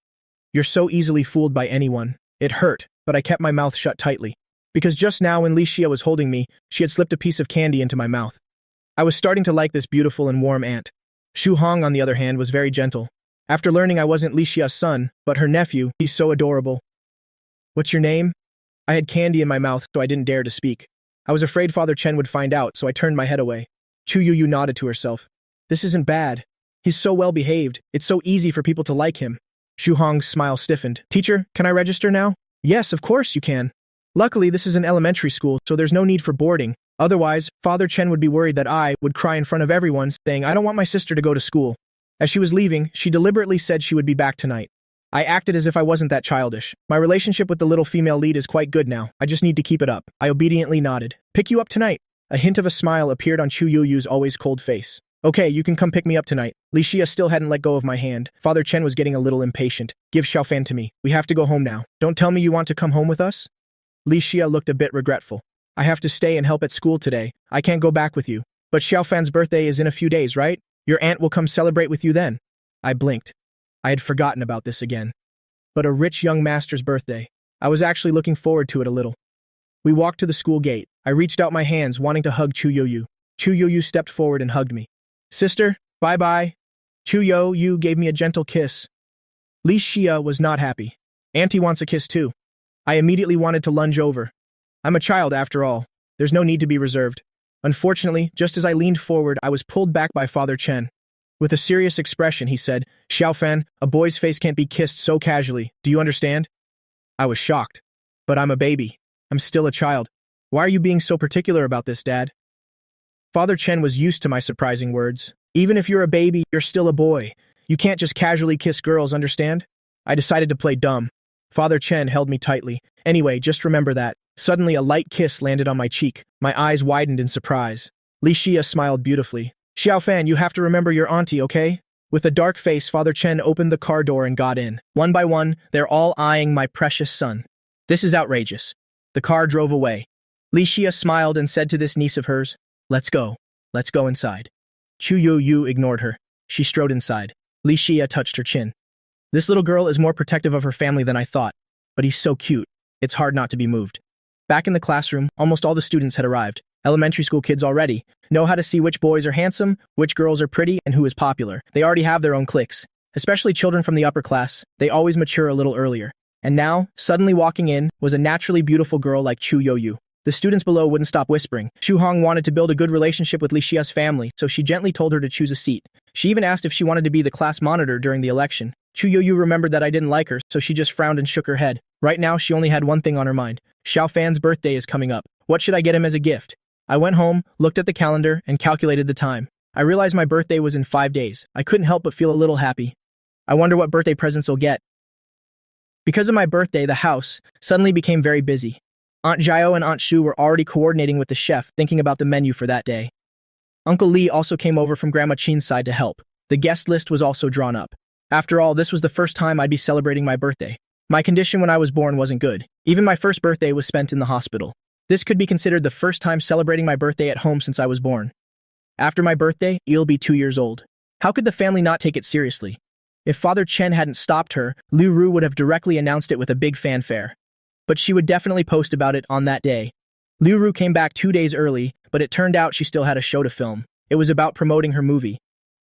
A: "You're so easily fooled by anyone." It hurt, but I kept my mouth shut tightly. Because just now when Li Xia was holding me, she had slipped a piece of candy into my mouth. I was starting to like this beautiful and warm aunt. Xu Hong, on the other hand, was very gentle. After learning I wasn't Li Xia's son, but her nephew, he's so adorable. "What's your name?" I had candy in my mouth, so I didn't dare to speak. I was afraid Father Chen would find out, so I turned my head away. Chu Yu nodded to herself. "This isn't bad. He's so well behaved. It's so easy for people to like him." Xu Hong's smile stiffened. "Teacher, can I register now?" "Yes, of course you can. Luckily, this is an elementary school, so there's no need for boarding. Otherwise, Father Chen would be worried that I would cry in front of everyone, saying, 'I don't want my sister to go to school.'" As she was leaving, she deliberately said she would be back tonight. I acted as if I wasn't that childish. My relationship with the little female lead is quite good now. I just need to keep it up. I obediently nodded. "Pick you up tonight." A hint of a smile appeared on Chu Yuyu's always cold face. "Okay, you can come pick me up tonight." Li Xia still hadn't let go of my hand. Father Chen was getting a little impatient. "Give Xiaofan to me. We have to go home now. Don't tell me you want to come home with us?" Li Xia looked a bit regretful. "I have to stay and help at school today. I can't go back with you. But Xiaofan's birthday is in a few days, right? Your aunt will come celebrate with you then." I blinked. I had forgotten about this again. But a rich young master's birthday. I was actually looking forward to it a little. We walked to the school gate. I reached out my hands, wanting to hug Chu Yoyu. Chu Yoyu stepped forward and hugged me. "Sister, bye-bye." Chu Yoyu gave me a gentle kiss. Li Xia was not happy. "Auntie wants a kiss too." I immediately wanted to lunge over. I'm a child after all. There's no need to be reserved. Unfortunately, just as I leaned forward, I was pulled back by Father Chen. With a serious expression, he said, "Xiaofan, a boy's face can't be kissed so casually. Do you understand?" I was shocked. "But I'm a baby. I'm still a child. Why are you being so particular about this, Dad?" Father Chen was used to my surprising words. "Even if you're a baby, you're still a boy. You can't just casually kiss girls, understand?" I decided to play dumb. Father Chen held me tightly. "Anyway, just remember that." Suddenly, a light kiss landed on my cheek. My eyes widened in surprise. Li Xia smiled beautifully. "Xiaofan, you have to remember your auntie, okay?" With a dark face, Father Chen opened the car door and got in. One by one, they're all eyeing my precious son. This is outrageous. The car drove away. Li Xia smiled and said to this niece of hers, "Let's go. Let's go inside." Chu Yu ignored her. She strode inside. Li Xia touched her chin. "This little girl is more protective of her family than I thought, but he's so cute. It's hard not to be moved." Back in the classroom, almost all the students had arrived. Elementary school kids already know how to see which boys are handsome, which girls are pretty, and who is popular. They already have their own cliques. Especially children from the upper class, they always mature a little earlier. And now, suddenly walking in, was a naturally beautiful girl like Chu Yu. The students below wouldn't stop whispering. Shu Hong wanted to build a good relationship with Li Xia's family, so she gently told her to choose a seat. She even asked if she wanted to be the class monitor during the election. Chu Yu remembered that I didn't like her, so she just frowned and shook her head. Right now, she only had one thing on her mind. Xiao Fan's birthday is coming up. What should I get him as a gift? I went home, looked at the calendar, and calculated the time. I realized my birthday was in 5 days. I couldn't help but feel a little happy. I wonder what birthday presents I'll get. Because of my birthday, the house suddenly became very busy. Aunt Zhao and Aunt Shu were already coordinating with the chef, thinking about the menu for that day. Uncle Li also came over from Grandma Chin's side to help. The guest list was also drawn up. After all, this was the first time I'd be celebrating my birthday. My condition when I was born wasn't good. Even my first birthday was spent in the hospital. This could be considered the first time celebrating my birthday at home since I was born. After my birthday, I'll be 2 years old. How could the family not take it seriously? If Father Chen hadn't stopped her, Liu Ru would have directly announced it with a big fanfare. But she would definitely post about it on that day. Liu Ru came back 2 days early, but it turned out she still had a show to film. It was about promoting her movie.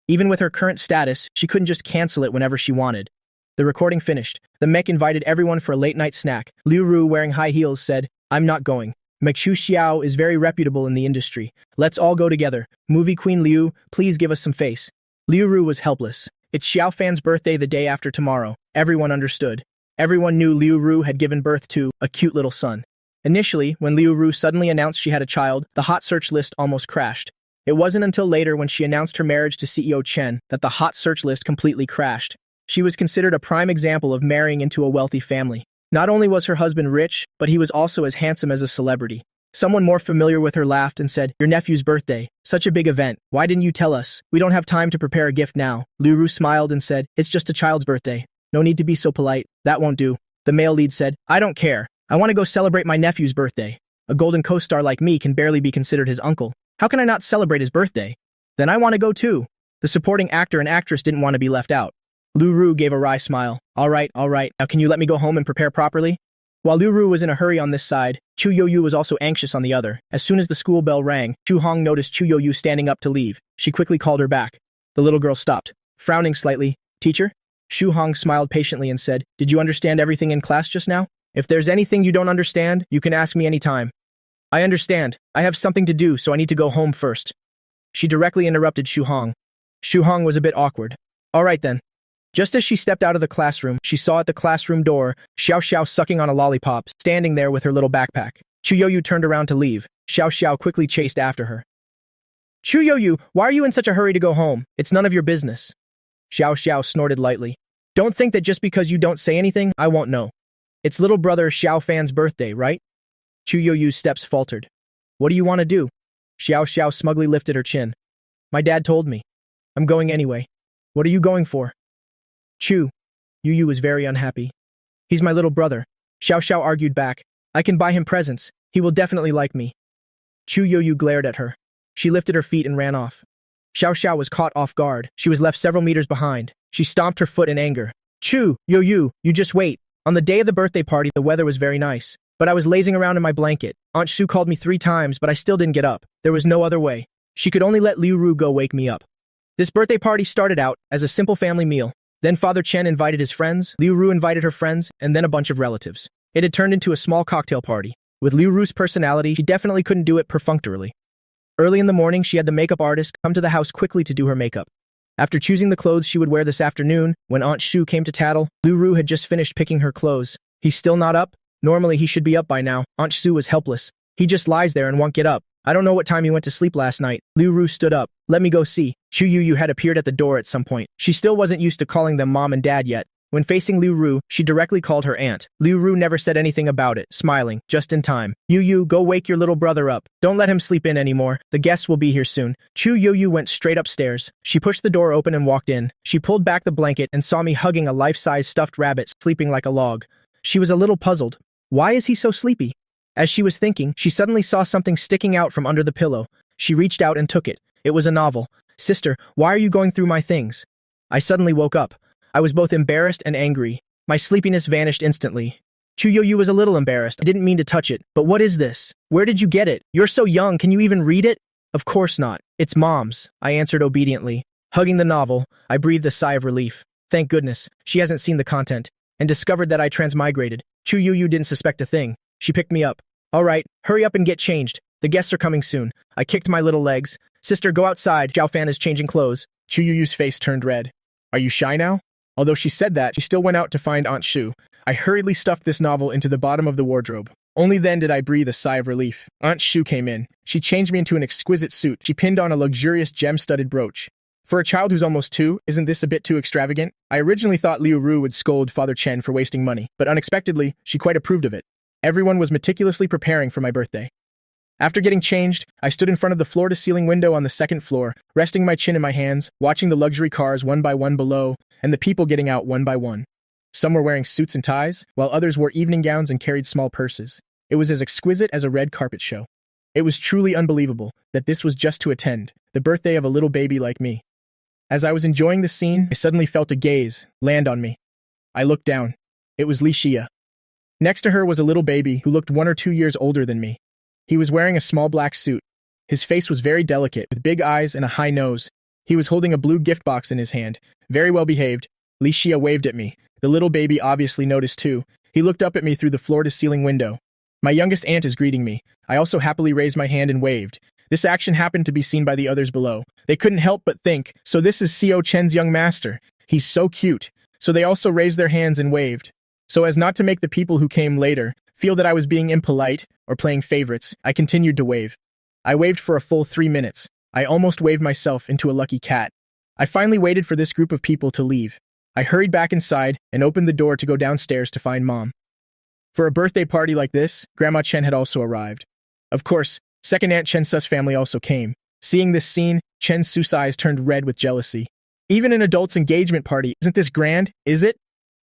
A: Even with her current status, she couldn't just cancel it whenever she wanted. The recording finished. The mech invited everyone for a late-night snack. Liu Ru, wearing high heels, said, "I'm not going. Mechu Xiao is very reputable in the industry. Let's all go together. Movie Queen Liu, please give us some face." Liu Ru was helpless. It's Xiao Fan's birthday the day after tomorrow. Everyone understood. Everyone knew Liu Ru had given birth to a cute little son. Initially, when Liu Ru suddenly announced she had a child, the hot search list almost crashed. It wasn't until later when she announced her marriage to CEO Chen that the hot search list completely crashed. She was considered a prime example of marrying into a wealthy family. Not only was her husband rich, but he was also as handsome as a celebrity. Someone more familiar with her laughed and said, "Your nephew's birthday. Such a big event. Why didn't you tell us? We don't have time to prepare a gift now." Liu Ru smiled and said, "It's just a child's birthday. No need to be so polite. That won't do." The male lead said, "I don't care. I want to go celebrate my nephew's birthday. A golden co-star like me can barely be considered his uncle. How can I not celebrate his birthday? Then I want to go too." The supporting actor and actress didn't want to be left out. Liu Ru gave a wry smile. All right. Now can you let me go home and prepare properly?" While Liu Ru was in a hurry on this side, Chu Yu was also anxious on the other. As soon as the school bell rang, Chu Hong noticed Chu Yu standing up to leave. She quickly called her back. The little girl stopped, frowning slightly. "Teacher?" Xu Hong smiled patiently and said, "Did you understand everything in class just now? If there's anything you don't understand, you can ask me anytime." "I understand. I have something to do, so I need to go home first." She directly interrupted Xu Hong. Xu Hong was a bit awkward. "All right then." Just as she stepped out of the classroom, she saw at the classroom door Xiao Xiao sucking on a lollipop, standing there with her little backpack. Chu Yoyu turned around to leave. Xiao Xiao quickly chased after her. "Chu Yoyu, why are you in such a hurry to go home? It's none of your business." Xiao Xiao snorted lightly. "Don't think that just because you don't say anything, I won't know. It's little brother Xiao Fan's birthday, right?" Chu Yoyu's steps faltered. "What do you want to do?" Xiao Xiao smugly lifted her chin. "My dad told me. I'm going anyway." "What are you going for?" "Chu." Yu was very unhappy. "He's my little brother." Xiao Xiao argued back. "I can buy him presents. He will definitely like me." Chu Yu glared at her. She lifted her feet and ran off. Xiao Xiao was caught off guard. She was left several meters behind. She stomped her foot in anger. "Chu, you just wait. On the day of the birthday party, the weather was very nice. But I was lazing around in my blanket. Aunt Shu called me 3 times, but I still didn't get up. There was no other way. She could only let Liu Ru go wake me up." This birthday party started out as a simple family meal. Then Father Chen invited his friends, Liu Ru invited her friends, and then a bunch of relatives. It had turned into a small cocktail party. With Liu Ru's personality, she definitely couldn't do it perfunctorily. Early in the morning, she had the makeup artist come to the house quickly to do her makeup. After choosing the clothes she would wear this afternoon, when Aunt Shu came to tattle, Liu Ru had just finished picking her clothes. "He's still not up? Normally he should be up by now." Aunt Shu was helpless. "He just lies there and won't get up. I don't know what time he went to sleep last night." Liu Ru stood up. "Let me go see." Chu Yu had appeared at the door at some point. She still wasn't used to calling them mom and dad yet. When facing Liu Ru, she directly called her aunt. Liu Ru never said anything about it, smiling, just in time. "Yu, go wake your little brother up. Don't let him sleep in anymore. The guests will be here soon." Chu Yu went straight upstairs. She pushed the door open and walked in. She pulled back the blanket and saw me hugging a life-size stuffed rabbit sleeping like a log. She was a little puzzled. Why is he so sleepy? As she was thinking, she suddenly saw something sticking out from under the pillow. She reached out and took it. It was a novel. "Sister, why are you going through my things?" I suddenly woke up. I was both embarrassed and angry. My sleepiness vanished instantly. Chuyoyu was a little embarrassed. I didn't mean to touch it. "But what is this? Where did you get it? You're so young, can you even read it?" "Of course not. It's Mom's," I answered obediently. Hugging the novel, I breathed a sigh of relief. Thank goodness, she hasn't seen the content, and discovered that I transmigrated. Chuyoyu didn't suspect a thing. She picked me up. "All right, hurry up and get changed. The guests are coming soon." I kicked my little legs. "Sister, go outside. Xiaofan is changing clothes." Chuyuyu's face turned red. "Are you shy now?" Although she said that, she still went out to find Aunt Shu. I hurriedly stuffed this novel into the bottom of the wardrobe. Only then did I breathe a sigh of relief. Aunt Shu came in. She changed me into an exquisite suit. She pinned on a luxurious gem-studded brooch. For a child who's almost 2, isn't this a bit too extravagant? I originally thought Liu Ru would scold Father Chen for wasting money, but unexpectedly, she quite approved of it. Everyone was meticulously preparing for my birthday. After getting changed, I stood in front of the floor-to-ceiling window on the second floor, resting my chin in my hands, watching the luxury cars one by one below, and the people getting out one by one. Some were wearing suits and ties, while others wore evening gowns and carried small purses. It was as exquisite as a red carpet show. It was truly unbelievable that this was just to attend the birthday of a little baby like me. As I was enjoying the scene, I suddenly felt a gaze land on me. I looked down. It was Li Xia. Next to her was a little baby who looked 1 or 2 years older than me. He was wearing a small black suit. His face was very delicate, with big eyes and a high nose. He was holding a blue gift box in his hand. Very well behaved. Li Xia waved at me. The little baby obviously noticed too. He looked up at me through the floor-to-ceiling window. My youngest aunt is greeting me. I also happily raised my hand and waved. This action happened to be seen by the others below. They couldn't help but think, so this is Xiao Chen's young master. He's so cute. So they also raised their hands and waved. So as not to make the people who came later feel that I was being impolite or playing favorites, I continued to wave. I waved for a full 3 minutes. I almost waved myself into a lucky cat. I finally waited for this group of people to leave. I hurried back inside and opened the door to go downstairs to find Mom. For a birthday party like this, Grandma Chen had also arrived. Of course, second Aunt Chen Su's family also came. Seeing this scene, Chen Su's eyes turned red with jealousy. Even an adult's engagement party, isn't this grand, is it?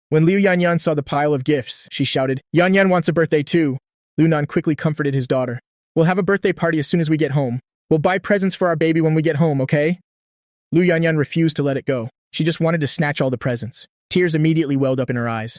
A: When Liu Yanyan saw the pile of gifts, she shouted, "Yanyan wants a birthday too." Lu Nan quickly comforted his daughter. "We'll have a birthday party as soon as we get home. We'll buy presents for our baby when we get home, okay?" Lu Yanyan refused to let it go. She just wanted to snatch all the presents. Tears immediately welled up in her eyes.